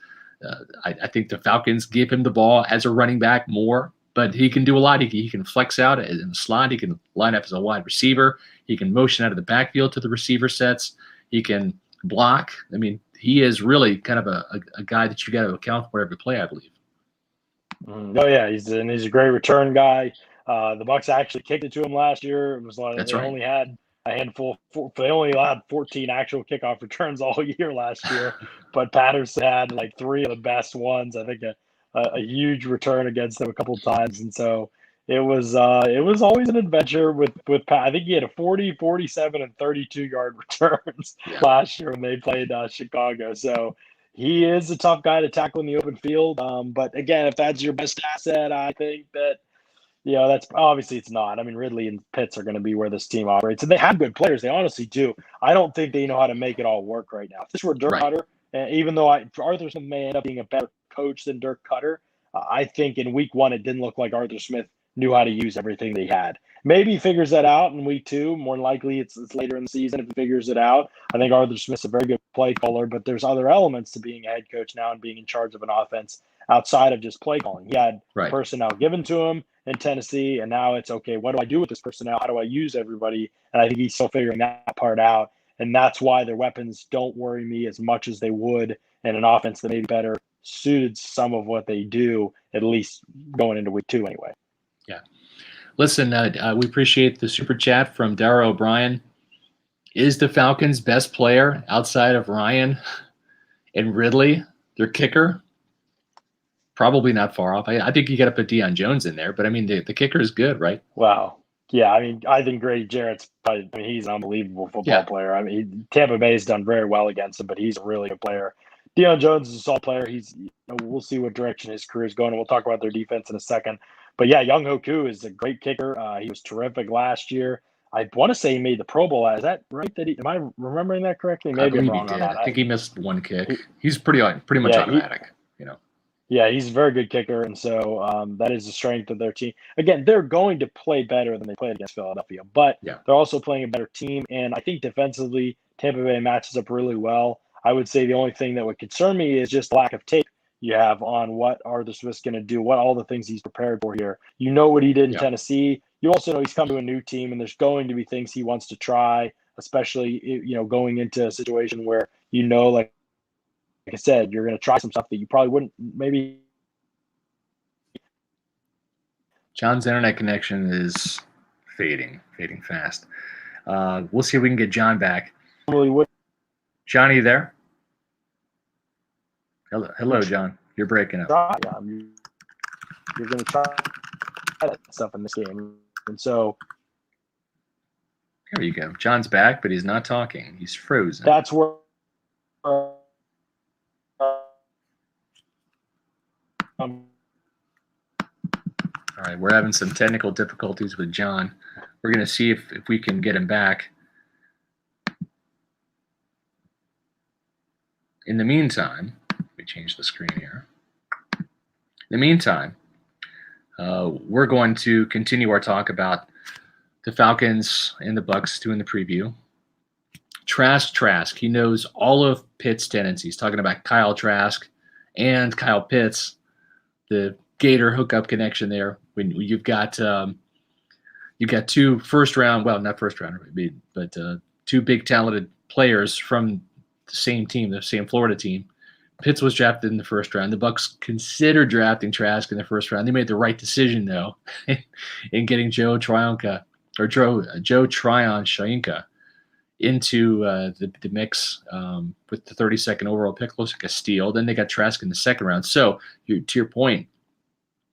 I think the Falcons give him the ball as a running back more, but he can do a lot. He can flex out in the slot. He can line up as a wide receiver. He can motion out of the backfield to the receiver sets. He can block. I mean, he is really kind of a guy that you got to account for every play, I believe. Oh yeah, he's a great return guy. The Bucs actually kicked it to him last year. It was like only had a handful. They only allowed 14 actual kickoff returns all year last year, but Patterson had like 3 of the best ones. I think a huge return against them a couple of times, and so it was always an adventure with Pat. I think he had a 40, 47, and 32-yard returns last year when they played Chicago. So he is a tough guy to tackle in the open field. But again, if that's your best asset, I think that Yeah, that's obviously it's not. I mean, Ridley and Pitts are going to be where this team operates, and they have good players. They honestly do. I don't think they know how to make it all work right now. If this were Dirk Right. Cutter, and even though Arthur Smith may end up being a better coach than Dirk Cutter, I think in week one it didn't look like Arthur Smith knew how to use everything they had. Maybe he figures that out in week two. More than likely, it's later in the season if he figures it out. I think Arthur Smith's a very good play caller, but there's other elements to being a head coach now and being in charge of an offense outside of just play calling. He had personnel given to him in Tennessee, and now it's okay. What do I do with this personnel? How do I use everybody? And I think he's still figuring that part out, and that's why their weapons don't worry me as much as they would in an offense that maybe better suited some of what they do, at least going into week two anyway. Yeah. Listen, we appreciate the super chat from Dara O'Brien. Is the Falcons' best player outside of Ryan and Ridley their kicker? Probably not far off. I think you got to put Deion Jones in there, but I mean, the kicker is good, right? Wow. Yeah, I mean, I think Grady Jarrett's probably, he's an unbelievable football player. I mean, Tampa Bay's done very well against him, but he's a really good player. Deion Jones is a solid player. We'll see what direction his career is going, and we'll talk about their defense in a second. But yeah, Young Hoku is a great kicker. He was terrific last year. I want to say he made the Pro Bowl. Is that right? Am I remembering that correctly? Maybe I'm wrong on that. I think he missed one kick. He's pretty much automatic, Yeah, he's a very good kicker, and so that is the strength of their team. Again, they're going to play better than they played against Philadelphia, but they're also playing a better team, and I think defensively, Tampa Bay matches up really well. I would say the only thing that would concern me is just lack of tape you have on what Arthur Smith's going to do, what all the things he's prepared for here. You know what he did in Tennessee. You also know he's come to a new team, and there's going to be things he wants to try, especially going into a situation where like I said, you're going to try some stuff that you probably wouldn't maybe. John's internet connection is fading fast. We'll see if we can get John back. John, are you there? Hello, John. You're breaking up. You're going to try that stuff in this game. And so. There you go. John's back, but he's not talking. He's frozen. That's where. All right, we're having some technical difficulties with John. We're going to see if we can get him back. In the meantime, let me change the screen here. In the meantime, we're going to continue our talk about the Falcons and the Bucs doing the preview. Trask, he knows all of Pitt's tendencies. Talking about Kyle Trask and Kyle Pitts, the Gator hookup connection there. When you've got two first round, well, not first round, but two big talented players from the same team, the same Florida team. Pitts was drafted in the first round. The Bucs considered drafting Trask in the first round. They made the right decision though in getting Joe Tryon Shoyinka into the mix with the 32nd overall pick. Looks like a steal. Then they got Trask in the second round. So to your point,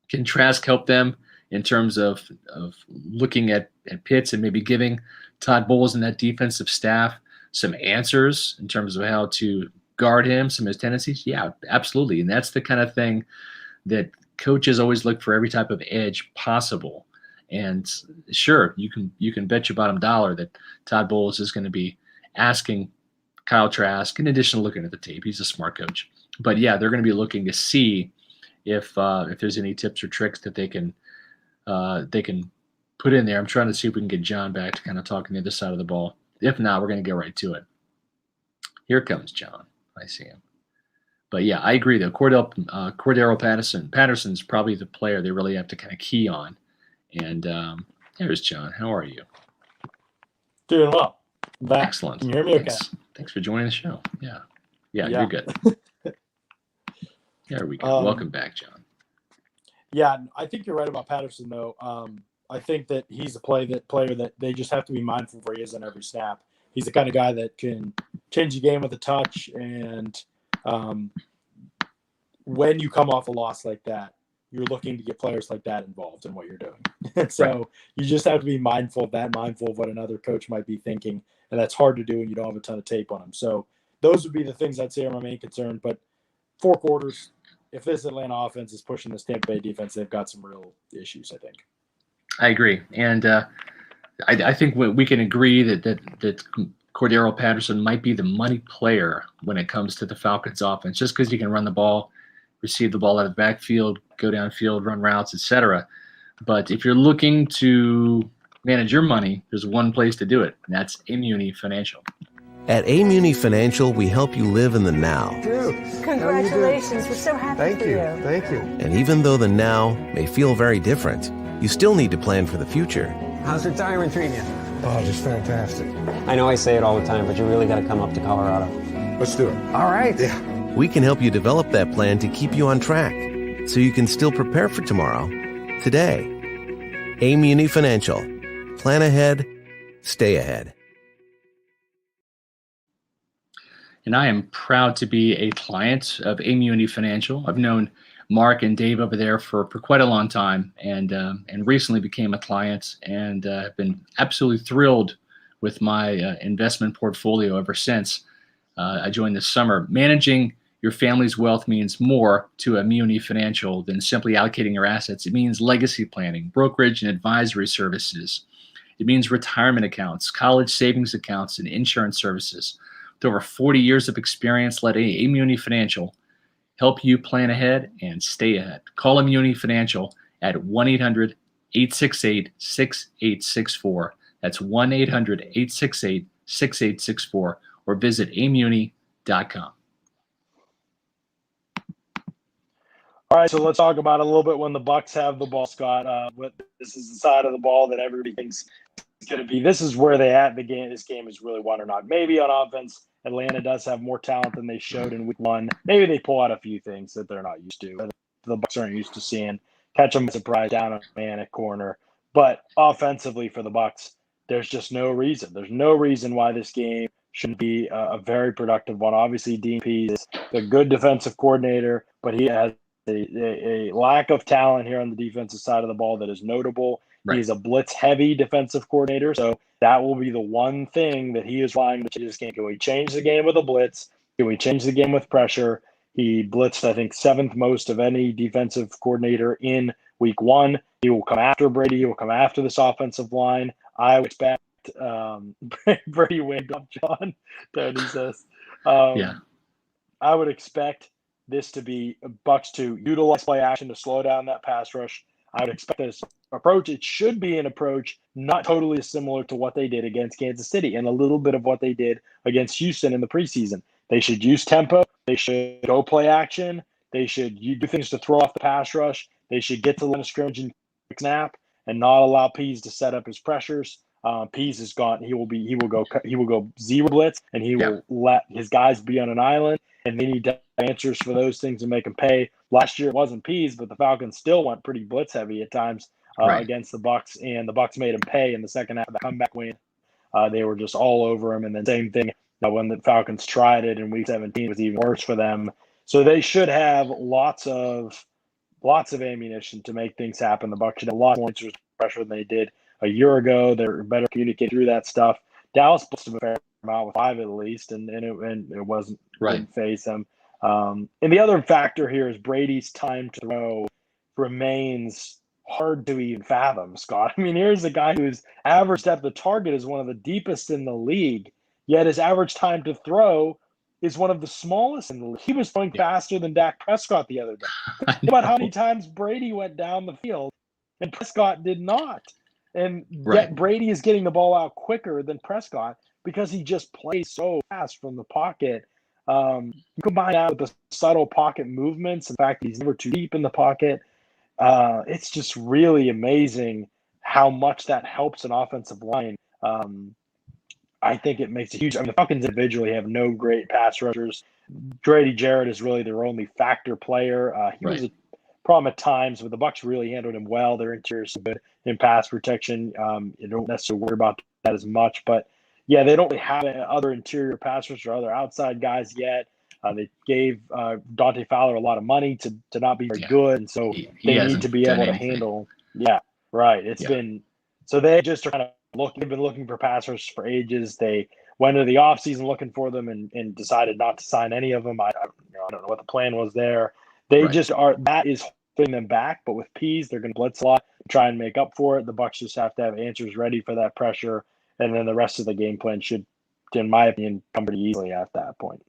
can Trask help them in terms of looking at Pitts and maybe giving Todd Bowles and that defensive staff some answers in terms of how to guard him, some of his tendencies? Yeah, absolutely. And that's the kind of thing that coaches always look for, every type of edge possible. And sure, you can bet your bottom dollar that Todd Bowles is going to be asking Kyle Trask, in addition to looking at the tape. He's a smart coach. But yeah, they're going to be looking to see if there's any tips or tricks that they can put in there. I'm trying to see if we can get John back to kind of talk on the other side of the ball. If not, we're going to get right to it. Here comes John. I see him. But yeah, I agree though. Cordero Patterson's probably the player they really have to kind of key on. And there's John. How are you? Doing well. Back. Excellent. Can you hear me okay? Thanks for joining the show. Yeah, you're good. There we go. Welcome back, John. Yeah, I think you're right about Patterson, though. I think that he's a player that they just have to be mindful where he is on every snap. He's the kind of guy that can change the game with a touch, and when you come off a loss like that, you're looking to get players like that involved in what you're doing. So you just have to be mindful of what another coach might be thinking, and that's hard to do when you don't have a ton of tape on them. So those would be the things I'd say are my main concern. But 4 quarters, if this Atlanta offense is pushing this Tampa Bay defense, they've got some real issues, I think. I agree, and I think we can agree that Cordero Patterson might be the money player when it comes to the Falcons offense, just because he can run the ball, receive the ball out of the backfield, go downfield, run routes, etc. But if you're looking to manage your money, there's one place to do it, and that's Immuni Financial. At Amuni Financial, we help you live in the now. Congratulations. We're so happy for you. Thank you. And even though the now may feel very different, you still need to plan for the future. How's retirement treating you? Oh, just fantastic. I know I say it all the time, but you really got to come up to Colorado. Let's do it. All right. Yeah. We can help you develop that plan to keep you on track so you can still prepare for tomorrow, today. Amuni Financial. Plan ahead, stay ahead. And I am proud to be a client of Immuni Financial. I've known Mark and Dave over there for quite a long time, and recently became a client, and have been absolutely thrilled with my investment portfolio ever since I joined this summer. Managing your family's wealth means more to Immuni Financial than simply allocating your assets. It means legacy planning, brokerage and advisory services. It means retirement accounts, college savings accounts, and insurance services. With over 40 years of experience, let Immuni Financial help you plan ahead and stay ahead. Call Immuni Financial at 1-800-868-6864. That's 1-800-868-6864, or visit Immuni.com. All right, so let's talk about a little bit when the Bucs have the ball, Scott. This is the side of the ball that everybody thinks it's going to be. This is where they at the game. This game is really won or not. Maybe on offense, Atlanta does have more talent than they showed in week one. Maybe they pull out a few things that they're not used to. The Bucs aren't used to seeing. Catch them by surprise down a man at corner. But offensively for the Bucs, there's just no reason. There's no reason why this game shouldn't be a very productive one. Obviously, DP is a good defensive coordinator, but he has a lack of talent here on the defensive side of the ball that is notable. Right. He's a blitz-heavy defensive coordinator, so that will be the one thing that he is trying to change this game. Can we change the game with a blitz? Can we change the game with pressure? He blitzed, I think, seventh most of any defensive coordinator in week one. He will come after Brady. He will come after this offensive line. I would expect Brady went up, John. Tony says. I would expect this to be Bucs to utilize play action to slow down that pass rush. I would expect this approach. It should be an approach not totally similar to what they did against Kansas City and a little bit of what they did against Houston in the preseason. They should use tempo. They should go play action. They should do things to throw off the pass rush. They should get to the line of scrimmage and snap and not allow Pease to set up his pressures. Pease is gone. He will go zero blitz, and he will let his guys be on an island, and they need answers for those things and make them pay. Last year it wasn't Pease, but the Falcons still went pretty blitz heavy at times against the Bucs, and the Bucs made them pay in the second half of the comeback win. They were just all over him, and then same thing when the Falcons tried it in Week 17, it was even worse for them. So they should have lots of ammunition to make things happen. The Bucs should have a lot more pressure than they did a year ago. They're better communicating through that stuff. Dallas blitzed them a fair amount with 5 at least, and it wasn't didn't phase them. And the other factor here is Brady's time to throw remains hard to even fathom, Scott. I mean, here's a guy whose average depth of target is one of the deepest in the league, yet his average time to throw is one of the smallest in the league. He was throwing faster than Dak Prescott the other day. Think about how many times Brady went down the field and Prescott did not. And yet Brady is getting the ball out quicker than Prescott because he just plays so fast from the pocket. You combine that with the subtle pocket movements, in fact, he's never too deep in the pocket. It's just really amazing how much that helps an offensive line. I think it makes a huge – I mean, the Falcons individually have no great pass rushers. Grady Jarrett is really their only factor player. He was a problem at times, but the Bucs really handled him well. Their interior is good in pass protection. You don't necessarily worry about that as much. But, yeah, they don't really have other interior pass rushers or other outside guys yet. They gave Dante Fowler a lot of money to not be very good, and so they need to be able to handle – It's been – so they just are kind of they've been looking for pass rushers for ages. They went into the offseason looking for them and decided not to sign any of them. I don't know what the plan was there. They just are – that is holding them back. But with Pease, they're going to blitz a lot. try and make up for it. The Bucs just have to have answers ready for that pressure, and then the rest of the game plan should, in my opinion, come pretty easily at that point.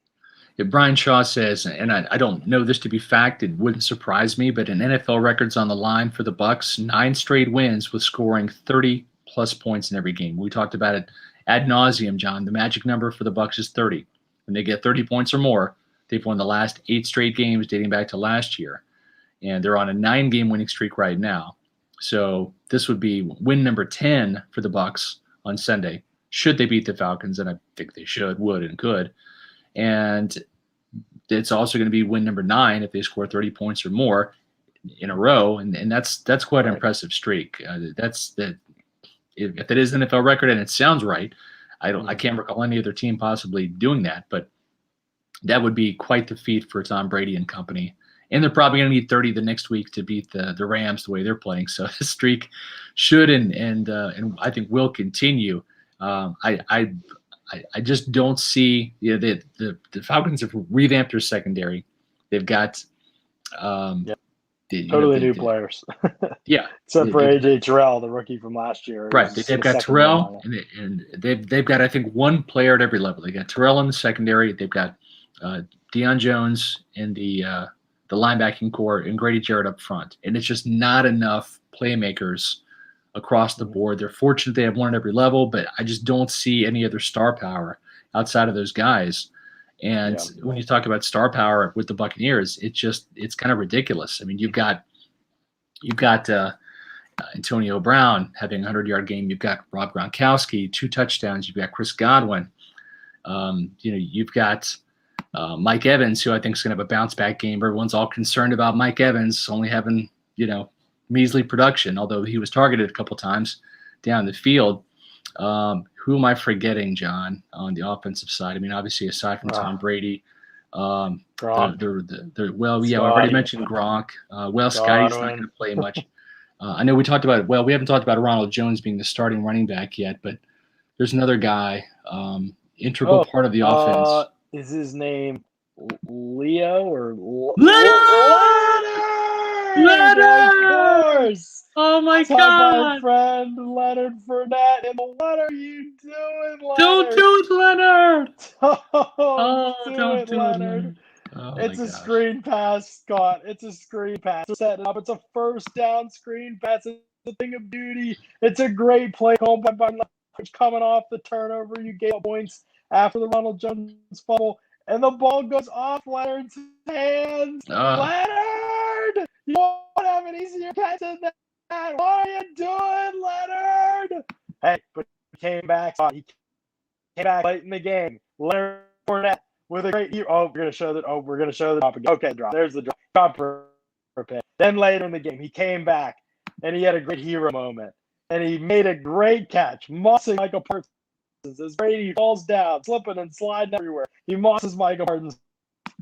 Yeah, Brian Shaw says, and I don't know this to be fact, it wouldn't surprise me, but an NFL record's on the line for the Bucs. 9 straight wins with scoring 30-plus points in every game. We talked about it ad nauseum, John. The magic number for the Bucs is 30. When they get 30 points or more, they've won the last 8 straight games dating back to last year. And they're on a 9-game winning streak right now. So this would be win number 10 for the Bucs on Sunday, should they beat the Falcons, and I think they should, would, and could. And it's also going to be win number 9 if they score 30 points or more in a row, and that's quite an impressive streak. If it is an NFL record and it sounds right, I can't recall any other team possibly doing that, but that would be quite the feat for Tom Brady and company. And they're probably going to need 30 the next week to beat the Rams the way they're playing. So the streak should and I think will continue. I just don't see the Falcons have revamped their secondary. They've got totally new players. Yeah, except for AJ Terrell, the rookie from last year. Right, they've got Terrell, and they've got I think one player at every level. They got Terrell in the secondary. They've got Deion Jones in the linebacking core and Grady Jarrett up front, and it's just not enough playmakers across the board. They're fortunate they have one at every level, but I just don't see any other star power outside of those guys. And when you talk about star power with the Buccaneers, it's kind of ridiculous. I mean, you've got Antonio Brown having a 100-yard game. You've got Rob Gronkowski, 2 touchdowns. You've got Chris Godwin. You've got Mike Evans, who I think is going to have a bounce back game. Everyone's all concerned about Mike Evans only having measly production, although he was targeted a couple times down the field. Who am I forgetting, John, on the offensive side? I mean, obviously, aside from Tom Brady, Gronk. I already mentioned Gronk. Scotty's not going to play much. I know we talked about it. Well, we haven't talked about Ronald Jones being the starting running back yet, but there's another guy, integral part of the offense. Is his name Leo or Leonard? Of course. Oh my God! My friend Leonard Fournette. And what are you doing, Leonard? Don't do it, Leonard! Don't do it, Leonard. It's a screen pass, Scott. It's a screen pass. Set it up. It's a first down screen pass. It's a thing of beauty. It's a great play called by Leonard, coming off the turnover. You gave up points after the Ronald Jones fumble, and the ball goes off Leonard's hands. Leonard! You don't have an easier catch than that. What are you doing, Leonard? Hey, but he came back. He came back late in the game. Leonard Fournette with a great. We're gonna show that. We're gonna show the drop again. Okay, drop. There's the drop. Drop for pick. Then later in the game, he came back and he had a great hero moment, and he made a great catch, mossing Michael Parsons as Brady falls down, slipping and sliding everywhere. He mosses Michael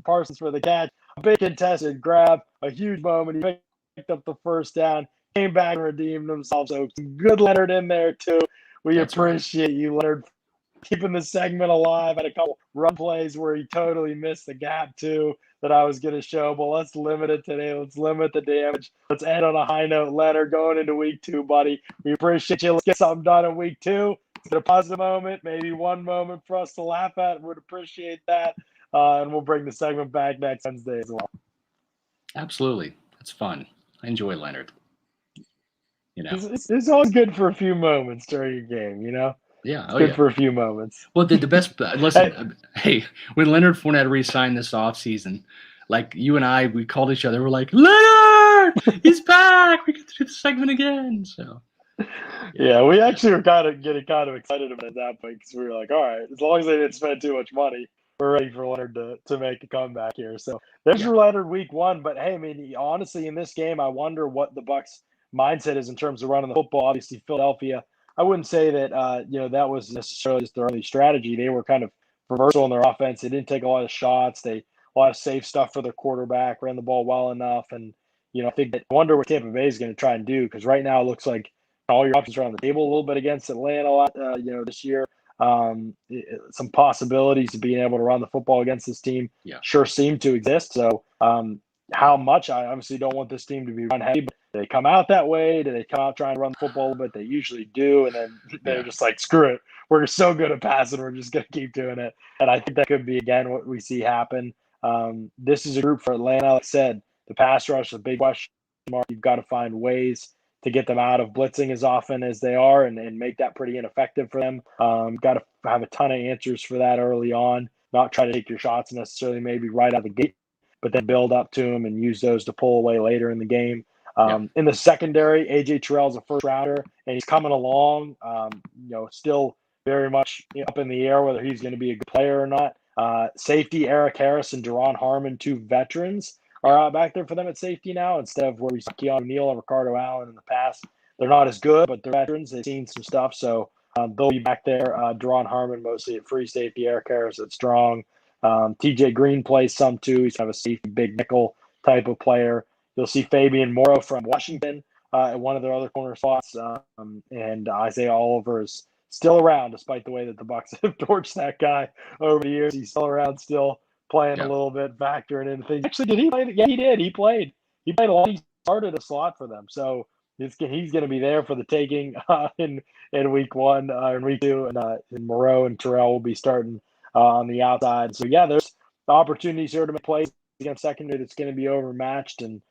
Parsons for the catch. A big contested grab, a huge moment. He picked up the first down, came back and redeemed himself. So good Leonard in there too. We appreciate you, Leonard, keeping the segment alive. Had a couple run plays where he totally missed the gap too that I was going to show. But let's limit it today. Let's limit the damage. Let's end on a high note, Leonard, going into week 2, buddy. We appreciate you. Let's get something done in week 2. It's a positive moment, maybe one moment for us to laugh at. Would appreciate that. And we'll bring the segment back next Wednesday as well. Absolutely. It's fun. I enjoy Leonard. It's always good for a few moments during a game, Yeah. It's good for a few moments. Well, the best – listen, hey, when Leonard Fournette re-signed this offseason, like you and I, we called each other. We're like, Leonard, he's back. We get to do the segment again. So. Yeah, we actually were getting excited about it at that point because we were like, all right, as long as they didn't spend too much money, we're ready for Leonard to make a comeback here. So there's your Leonard week 1. But, hey, I mean, honestly, in this game, I wonder what the Bucs' mindset is in terms of running the football. Obviously, Philadelphia, I wouldn't say that, that was necessarily just their only strategy. They were kind of reversal in their offense. They didn't take a lot of shots. A lot of safe stuff for their quarterback, ran the ball well enough. And, I wonder what Tampa Bay is going to try and do because right now it looks like all your options are on the table a little bit against Atlanta, this year. Some possibilities of being able to run the football against this team sure seem to exist. So how much, I obviously don't want this team to be run heavy, but they come out that way? Do they come out trying to run the football? But they usually do, and then they're just like, screw it. We're so good at passing, we're just going to keep doing it. And I think that could be, again, what we see happen. This is a group for Atlanta. Like I said, the pass rush is a big question mark. You've got to find ways to get them out of blitzing as often as they are and make that pretty ineffective for them. Got to have a ton of answers for that early on, not try to take your shots necessarily maybe right out of the gate, but then build up to them and use those to pull away later in the game. In the secondary, A.J. Terrell's a first-rounder, and he's coming along, still very much up in the air whether he's going to be a good player or not. Safety, Eric Harris and Deron Harmon, 2 veterans, are out back there for them at safety now instead of where we saw Keanu Neal and Ricardo Allen in the past. They're not as good, but they're veterans. They've seen some stuff, so they'll be back there. Deron Harmon mostly at free safety, Eric Harris at strong. TJ Green plays some too. He's kind of a safety, big nickel type of player. You'll see Fabian Morrow from Washington at one of their other corner spots, and Isaiah Oliver is still around despite the way that the Bucs have torched that guy over the years. He's still around, still playing a little bit, factoring in things. Actually, did he play? Yeah, he did. He played a lot. He started a slot for them, so he's going to be there for the taking in week 1 and week 2, and Moreau and Terrell will be starting on the outside. So yeah, there's opportunities here to make plays against secondary that's going to be overmatched, and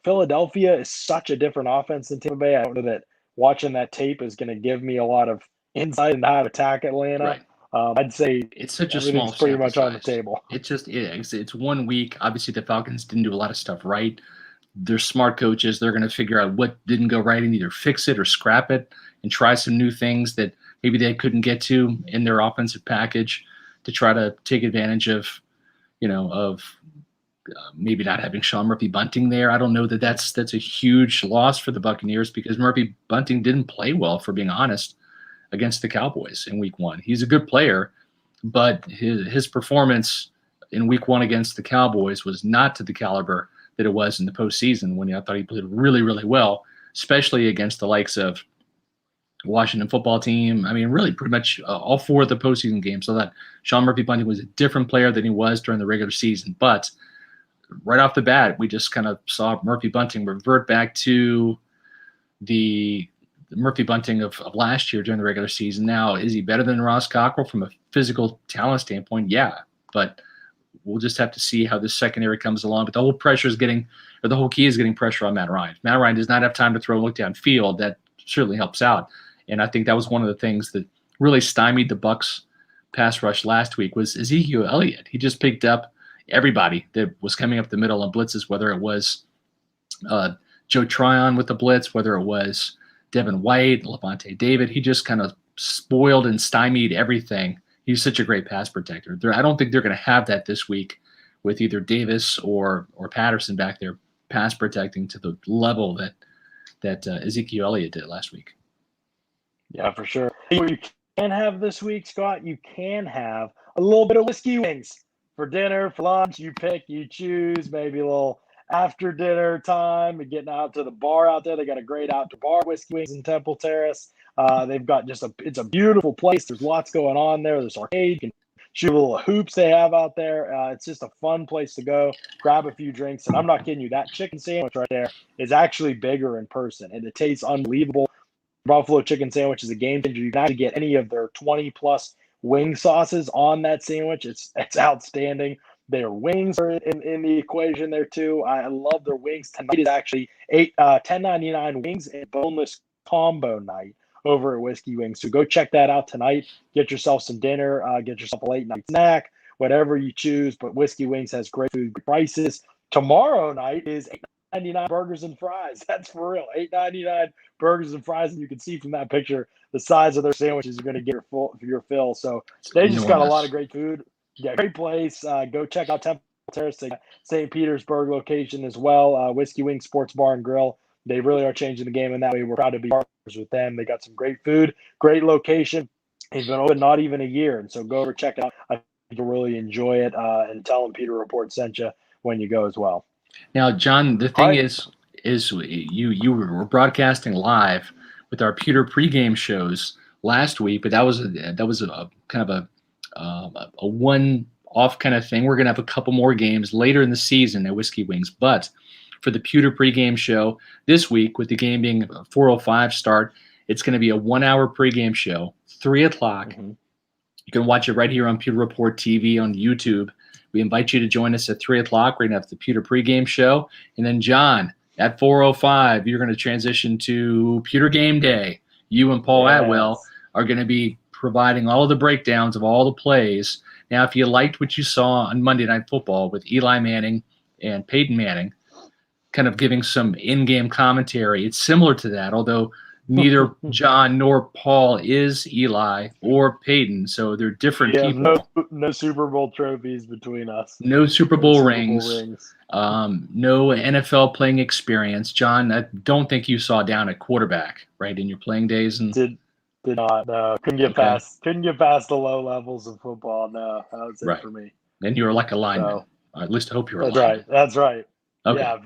Philadelphia is such a different offense than Tampa Bay. I don't know that watching that tape is going to give me a lot of insight into how to attack Atlanta. Right. I'd say it's such a small pretty much size on the table. It's just it's 1 week. Obviously, the Falcons didn't do a lot of stuff right. They're smart coaches. They're going to figure out what didn't go right and either fix it or scrap it and try some new things that maybe they couldn't get to in their offensive package to try to take advantage of, maybe not having Sean Murphy-Bunting there. I don't know that that's a huge loss for the Buccaneers because Murphy-Bunting didn't play well, for being honest, against the Cowboys in week 1. He's a good player, but his performance in week 1 against the Cowboys was not to the caliber that it was in the postseason when I thought he played really, really well, especially against the likes of Washington football team. I mean, really pretty much all 4 of the postseason games. So that Sean Murphy-Bunting was a different player than he was during the regular season. But right off the bat, we just kind of saw Murphy-Bunting revert back to the Murphy-Bunting of last year during the regular season. Now, is he better than Ross Cockrell from a physical talent standpoint? Yeah, but we'll just have to see how this secondary comes along. But the whole the whole key is getting pressure on Matt Ryan. Matt Ryan does not have time to throw and look downfield. That certainly helps out. And I think that was one of the things that really stymied the Bucs pass rush last week was Ezekiel Elliott. He just picked up everybody that was coming up the middle on blitzes, whether it was Joe Tryon with the blitz, whether it was Devin White, Levante David. He just kind of spoiled and stymied everything. He's such a great pass protector. I don't think they're going to have that this week with either Davis or Patterson back there pass protecting to the level that Ezekiel Elliott did last week. Yeah, for sure. What you can have this week, Scott, you can have a little bit of whiskey wings for dinner, for lunch. You pick, you choose, maybe a little after dinner time and getting out to the bar out there. They got a great outdoor bar, Whiskey Wings in Temple Terrace. They've got it's a beautiful place. There's lots going on there. There's arcade. You can shoot a little hoops they have out there. It's just a fun place to go. Grab a few drinks. And I'm not kidding you, that chicken sandwich right there is actually bigger in person. And it tastes unbelievable. Buffalo chicken sandwich is a game changer. You can actually get any of their 20-plus wing sauces on that sandwich. It's outstanding. Their wings are in the equation there too. I love their wings. Tonight is actually $10.99 wings and boneless combo night over at Whiskey Wings. So go check that out tonight. Get yourself some dinner. Get yourself a late night snack, whatever you choose. But Whiskey Wings has great food prices. Tomorrow night is $8.99 burgers and fries. That's for real. $8.99 burgers and fries. And you can see from that picture the size of their sandwiches you're going to get your fill. So they just got a lot of great food. Yeah, great place. Go check out Temple Terrace, St. Petersburg location as well. Whiskey Wing Sports Bar and Grill. They really are changing the game in that way. We're proud to be partners with them. They got some great food, great location. They've been open not even a year. And so go over, check it out. I think you'll really enjoy it, and tell them Pewter Report sent you when you go as well. Now, John, the thing is you were broadcasting live with our Pewter pregame shows last week, but that was a kind of a one-off kind of thing. We're going to have a couple more games later in the season at Whiskey Wings, but for the Pewter pregame show this week, with the game being a 4:05 start. It's going to be a 1-hour pregame show, 3 o'clock. Mm-hmm. You can watch it right here on Pewter Report TV on YouTube. We invite you to join us at 3 o'clock. We're going to have the Pewter pregame show. And then, John, at 4:05, you're going to transition to Pewter Game Day. You and Paul Atwell are going to be providing all of the breakdowns of all the plays. Now, if you liked what you saw on Monday Night Football with Eli Manning and Peyton Manning, kind of giving some in-game commentary, it's similar to that, although neither John nor Paul is Eli or Peyton, so they're different people. No Super Bowl trophies between us. No Super Bowl rings. No NFL playing experience. John, I don't think you saw down at quarterback, right, in your playing days. And did not. No, couldn't get past the low levels of football. No, that was it for me. And you were like a lineman. At least I hope you were. That's right. Okay. Yeah,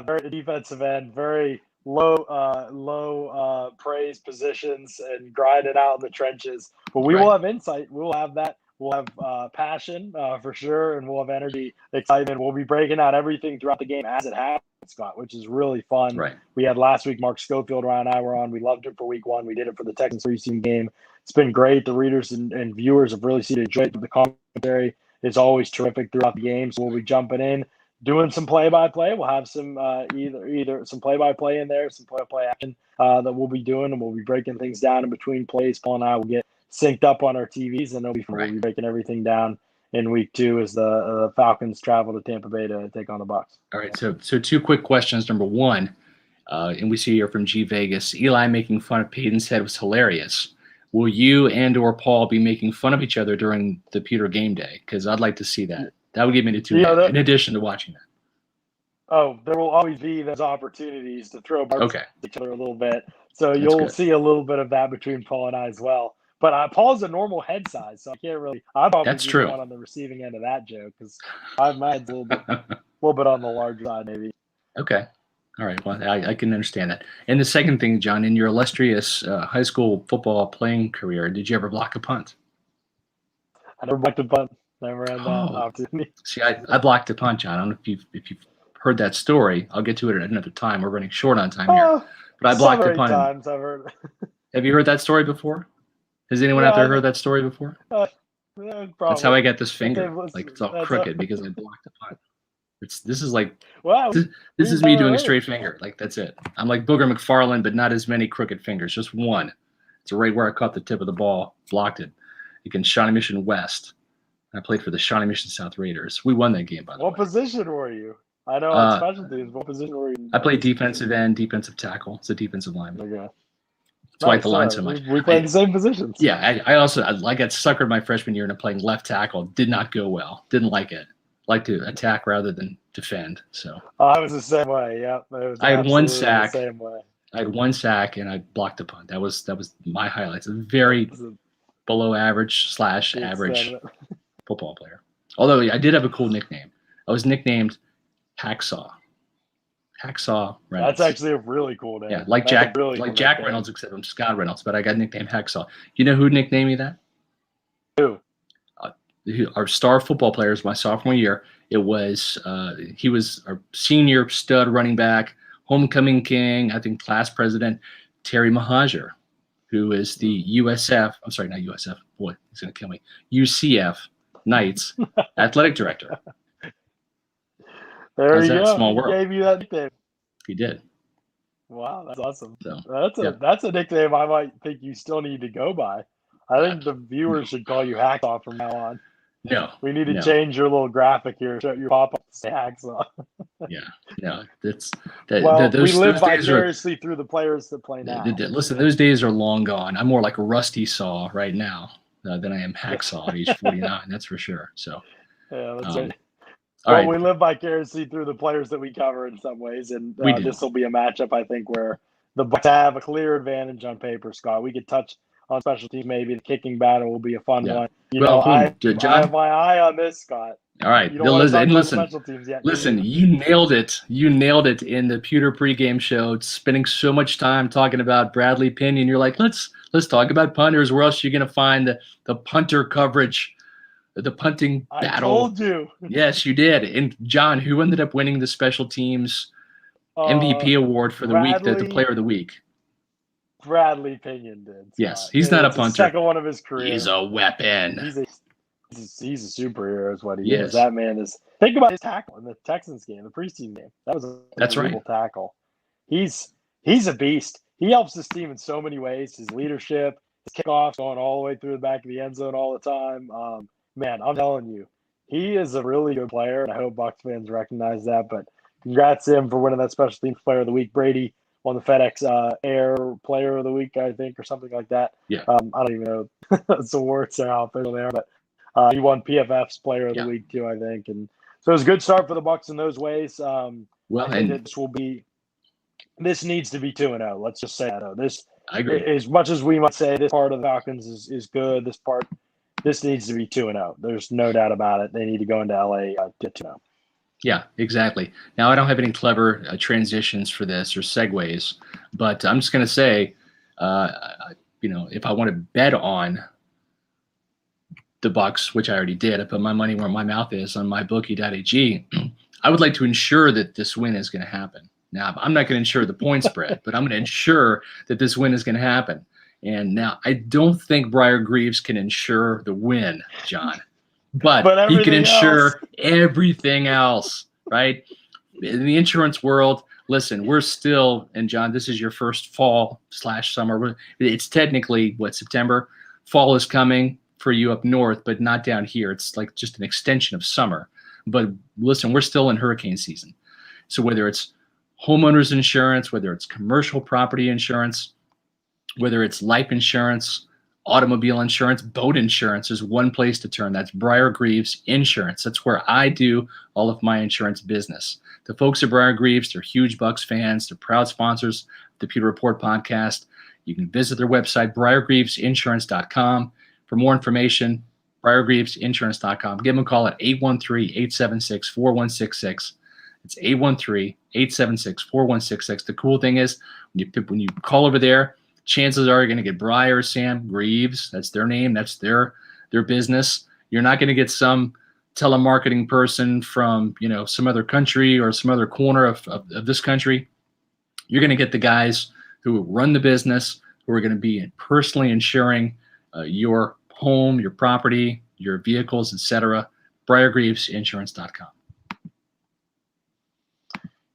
very defensive end, very low praise positions and grinding out in the trenches. But we will have insight. We will have that. We'll have passion for sure, and we'll have energy, excitement. We'll be breaking out everything throughout the game as it happens, Scott, which is really fun. Right. We had last week, Mark Schofield, Ryan and I were on. We loved it for week 1. We did it for the Texans preseason game. It's been great. The readers and viewers have really seen it. The commentary is always terrific throughout the game. So we'll be jumping in, doing some play-by-play. We'll have some either some play-by-play in there, some play-by-play action that we'll be doing, and we'll be breaking things down in between plays. Paul and I will get synced up on our TVs, and we'll be breaking everything down in week 2 as the Falcons travel to Tampa Bay to take on the Bucs. All right, so 2 quick questions. Number 1, and we see here from G Vegas, Eli making fun of Peyton's head was hilarious. Will you and or Paul be making fun of each other during the Pewter Game Day? Because I'd like to see that. That would give me the 2 in addition to watching that. Oh, there will always be those opportunities to throw barbs at each other a little bit. So you'll see a little bit of that between Paul and I as well. But Paul's a normal head size, so I can't really. I'm probably the one on the receiving end of that joke because my head's a little bit on the larger side, maybe. Okay. All right. Well, I can understand that. And the second thing, John, in your illustrious high school football playing career, did you ever block a punt? I never blocked a punt. Never had that opportunity. See, I blocked a punt, John. I don't know if you've heard that story. I'll get to it at another time. We're running short on time here. But I blocked a punt. Times I've heard. Have you heard that story before? Has anyone out there heard that story before? That's how I got this finger. It's all crooked because I blocked a punt. This is like this is me doing a straight finger. Like that's it. I'm like Booger McFarland, but not as many crooked fingers. Just one. It's right where I caught the tip of the ball, blocked it. Against Shawnee Mission West. I played for the Shawnee Mission South Raiders. We won that game, by the way. What position were you? I know on special teams. What position were you? I played defensive end, defensive tackle. It's a defensive lineman. Okay. That's why I like the line so much. We played the same positions. Yeah, I also got suckered my freshman year into playing left tackle. Did not go well. Didn't like it. Like to attack rather than defend. So I was the same way. Yeah, I had 1 sack. The same way. I had 1 sack and I blocked a punt. That was my highlights. A very below average / average football player. Although I did have a cool nickname. I was nicknamed Hacksaw. Hacksaw Reynolds. That's actually a really cool name. Yeah, like Jack Reynolds, except I'm Scott Reynolds, but I got nicknamed Hacksaw. You know who nicknamed me that? Who? Our star football players my sophomore year. It was he was our senior stud running back, homecoming king, I think class president, Terry Mahajer, who is the USF. I'm sorry, not USF. Boy, he's gonna kill me. UCF Knights athletic director. There you go. Small world. He gave you that nickname. He did. Wow, that's awesome. So, that's a nickname I might think you still need to go by. I think the viewers should call you Hacksaw from now on. No. We need to change your little graphic here. Show your pop-up to say Hacksaw. We live vicariously through the players that play now. Listen, those days are long gone. I'm more like a Rusty Saw right now than I am Hacksaw at age 49. That's for sure. So, yeah, that's it. Well, we live vicariously through the players that we cover in some ways, and this will be a matchup, I think, where the Bucs have a clear advantage on paper, Scott. We could touch on special teams, maybe the kicking battle will be a fun one. I have my eye on this, Scott. All right, listen. You nailed it. You nailed it in the Pewter pregame show. Spending so much time talking about Bradley Pinion, you're like, let's talk about punters. Where else are you going to find the punter coverage the punting I battle. told you. Yes, you did. And John, who ended up winning the special teams MVP award for the week, the player of the week? Bradley Pinion did. Yes, he's not a punter. The second one of his career. He's a weapon. He's a superhero is what he is. That man is. Think about his tackle in the Texans game, the preseason game. That was That's right. Tackle. He's a beast. He helps this team in so many ways. His leadership, his kickoffs going all the way through the back of the end zone all the time. Man, I'm telling you, he is a really good player, and I hope Bucs fans recognize that. But congrats to him for winning that special teams player of the week. Brady won the FedEx Air Player of the Week, I think, or something like that. Yeah. I don't even know if the awards are how official they are, but he won PFF's Player of the Week too, I think. And so it was a good start for the Bucs in those ways. I think this needs to be 2-0. Let's just say that. I agree. As much as we might say this part of the Falcons is good, this needs to be 2-0. There's no doubt about it. They need to go into LA to 2-0. Yeah, exactly. Now, I don't have any clever transitions for this or segues, but I'm just going to say, if I want to bet on the Bucs, which I already did, I put my money where my mouth is on mybookie.ag. I would like to ensure that this win is going to happen. Now, I'm not going to ensure the point spread, but I'm going to ensure that this win is going to happen. And now, I don't think Briar Greaves can ensure the win, John. But he can ensure everything else, right? In the insurance world, listen, we're still, and John, this is your first fall/summer. It's technically, September? Fall is coming for you up north, but not down here. It's like just an extension of summer. But listen, we're still in hurricane season. So whether it's homeowners insurance, whether it's commercial property insurance, whether it's life insurance, automobile insurance, boat insurance, is one place to turn. That's Briar Greaves Insurance. That's where I do all of my insurance business. The folks at Briar Greaves, they're huge Bucs fans. They're proud sponsors of the Pewter Report podcast. You can visit their website, briargreavesinsurance.com. For more information, briargreavesinsurance.com. Give them a call at 813-876-4166. It's 813-876-4166. The cool thing is when you call over there, chances are you're going to get Briar, Sam, Greaves. That's their name. That's their business. You're not going to get some telemarketing person from some other country or some other corner of this country. You're going to get the guys who run the business, who are going to be personally insuring your home, your property, your vehicles, etc. briargreavesinsurance.com.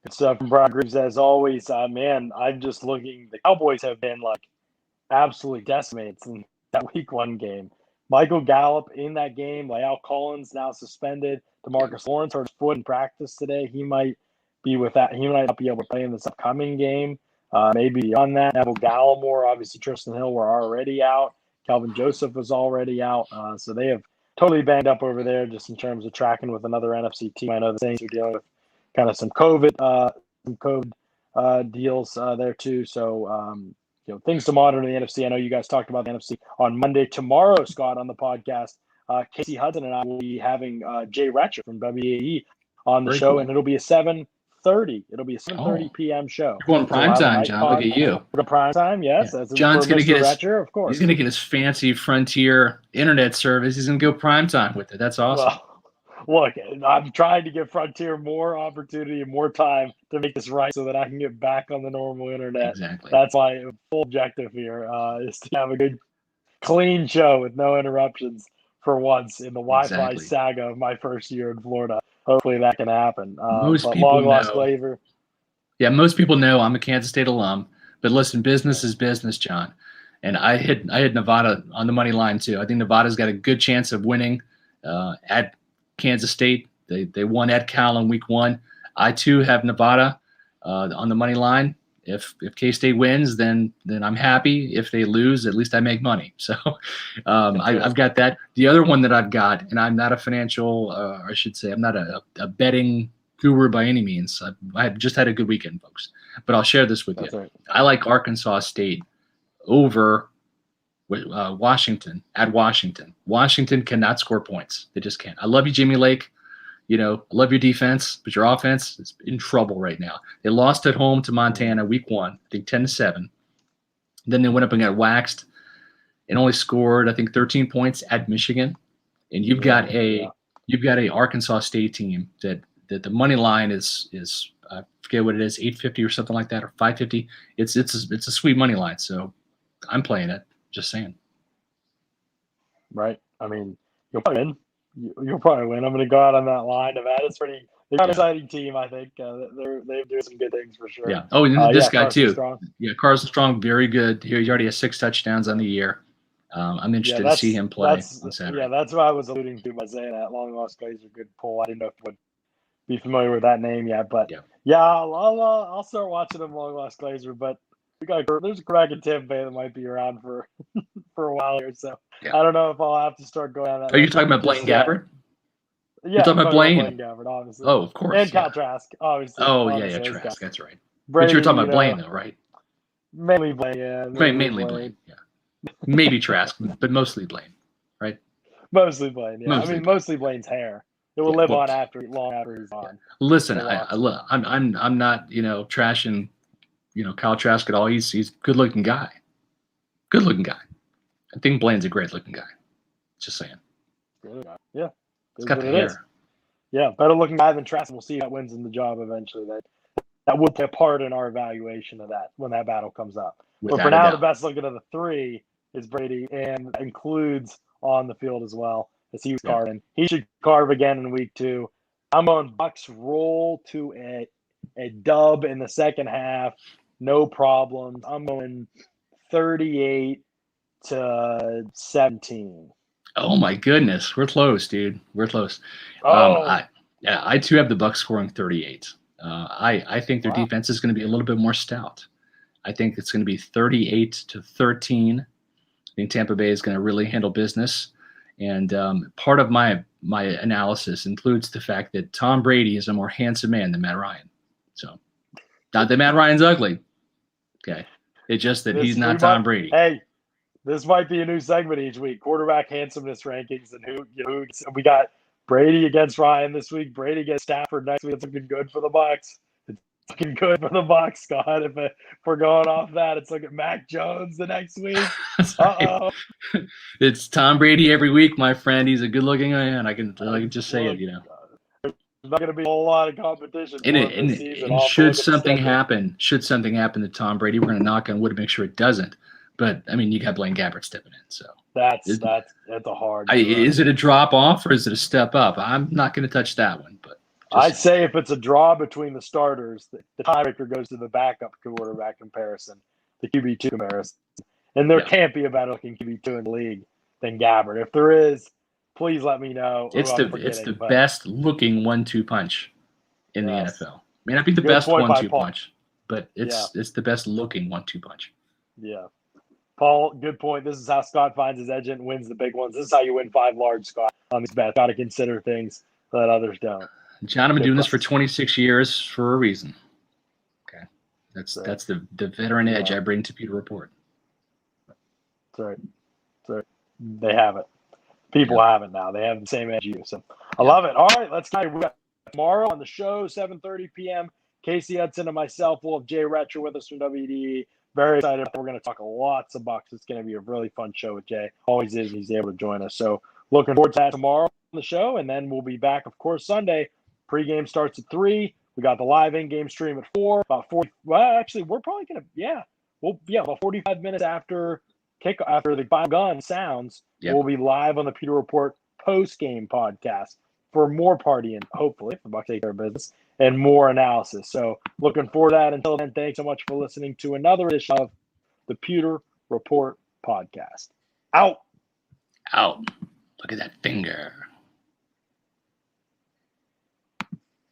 Good stuff from Briar Greaves as always. Man, I'm just looking. The Cowboys have been absolutely decimated in that Week 1 game. Michael Gallup in that game. La'el Collins now suspended. DeMarcus Lawrence hurt his foot in practice today. He might be with that. He might not be able to play in this upcoming game. Maybe beyond that, Neville Gallimore, obviously Tristan Hill were already out. Calvin Joseph was already out. So they have totally banged up over there just in terms of tracking with another NFC team. I know the Saints are dealing with kind of some COVID deals there too. So, things to monitor in the NFC. I know you guys talked about the NFC on Monday. Tomorrow, Scott, on the podcast, Casey Hudson and I will be having Jay Retcher from WAE on the show, and it'll be a 7:30. It'll be a 7:30 p.m. show. You're going prime time, John. Look at you. The prime time, yes. Yeah. John's going to get Retcher, of course. He's going to get his fancy Frontier internet service. He's going to go prime time with it. That's awesome. Look, I'm trying to give Frontier more opportunity and more time to make this right so that I can get back on the normal internet. Exactly. That's my full objective here is to have a good, clean show with no interruptions for once in the Wi-Fi saga of my first year in Florida. Hopefully that can happen. Most people know. Flavor. Yeah, most people know I'm a Kansas State alum. But listen, business is business, John. And I hit Nevada on the money line too. I think Nevada's got a good chance of winning at Kansas State. They won at Cal in Week 1. I too have Nevada on the money line. If K-State wins, then I'm happy. If they lose, at least I make money. So I've got that. The other one that I've got, and I'm not a financial, I should say, I'm not a betting guru by any means. I've just had a good weekend, folks. But I'll share this with you. Right. I like Arkansas State over Washington at Washington. Washington cannot score points. They just can't. I love you, Jimmy Lake. I love your defense, but your offense is in trouble right now. They lost at home to Montana Week 1, I think 10-7. Then they went up and got waxed and only scored, I think, 13 points at Michigan. and you've got a Arkansas State team that the money line is I forget what it is, 850 or something like that, or 550. It's a sweet money line. So I'm playing it. Just saying. Right. I mean, you'll probably win. You'll probably win. I'm going to go out on that line. Nevada's they're an exciting team, I think. They're doing some good things for sure. Yeah. Oh, and this guy Carson too. Strong. Yeah, Carson Strong, very good. He already has 6 touchdowns on the year. I'm interested to see him play on Saturday. Yeah, that's what I was alluding to by saying that. Long Lost Guys are a good pull. I didn't know if you would be familiar with that name yet, but I'll start watching them. Long Lost Glazer, but there's a crack in Tampa Bay that might be around for a while here, so I don't know if I'll have to start going on that. Are you talking about Blaine Gabbert? Yeah, you're talking about Blaine Gabbert, obviously. Oh, of course. And Kyle Trask, obviously. Oh, yeah, Trask. That's right. Brady, but you're talking about Blaine, though, right? Mainly Blaine, yeah. Mainly Blaine, yeah. Maybe Trask, but mostly Blaine, right? Mostly Blaine, yeah. Mostly Blaine's hair. It will live on long after he's on. Listen, I'm not trashing Kyle Trask at all. He's a good looking guy. Good looking guy. I think Blaine's a great looking guy. Just saying. Yeah. He's got the hair. Yeah, better looking guy than Trask. We'll see who wins in the job eventually. That will play a part in our evaluation of that when that battle comes up. But for now, the best looking of the 3 is Brady, and includes on the field as well, as he was carving. He should carve again in week 2. I'm on Bucs roll to a dub in the second half. No problems. I'm going 38-17. Oh my goodness, we're close, dude. We're close. I too have the Bucs scoring 38. I think their defense is going to be a little bit more stout. I think it's going to be 38-13. I think Tampa Bay is going to really handle business. And part of my analysis includes the fact that Tom Brady is a more handsome man than Matt Ryan. So, not that Matt Ryan's ugly. Okay. It's just that he's not Tom Brady. Hey, this might be a new segment each week. Quarterback handsomeness rankings, and who we got Brady against Ryan this week, Brady against Stafford next week. It's looking good for the Bucs. It's looking good for the Bucs, Scott. If we're going off that, it's looking at Mac Jones the next week. Uh-oh. It's Tom Brady every week, my friend. He's a good-looking man. I can just say it, There's not going to be a whole lot of competition. And should something happen to Tom Brady, we're going to knock on wood to make sure it doesn't. But you got Blaine Gabbert stepping in, so that's a hard. Is it a drop off or is it a step up? I'm not going to touch that one, but I'd say if it's a draw between the starters, the tiebreaker goes to the backup quarterback comparison, the QB2 comparison, and there can't be a better looking QB2 in the league than Gabbert. If there is, please let me know. It's the best looking 1-2 punch in the NFL. May not be the best 1-2 punch, but it's the best looking 1-2 punch. Yeah. Paul, good point. This is how Scott finds his edge and wins the big ones. This is how you win 5 large, Scott, on these bets. Got to consider things that others don't. John, I've been doing this for 26 years for a reason. Okay. That's the veteran edge I bring to Pewter Report. That's right. They have it. People have it now. They have the same edge you. So I love it. All right, let's go. We got tomorrow on the show, 7:30 p.m. Casey Hudson and myself will have Jay Retcher with us from WDE. Very excited. We're going to talk lots of Bucs. It's going to be a really fun show with Jay. Always is. He's able to join us. So looking forward to that tomorrow on the show. And then we'll be back, of course, Sunday. Pregame starts at 3. We got the live in-game stream at 4. About 40. Well, actually, we're probably going to, about 45 minutes after the final gun sounds, we'll be live on the Pewter Report post-game podcast for more partying, hopefully, if the Bucs take care of business, and more analysis. So looking forward to that. Until then, thanks so much for listening to another edition of the Pewter Report podcast. Out. Look at that finger.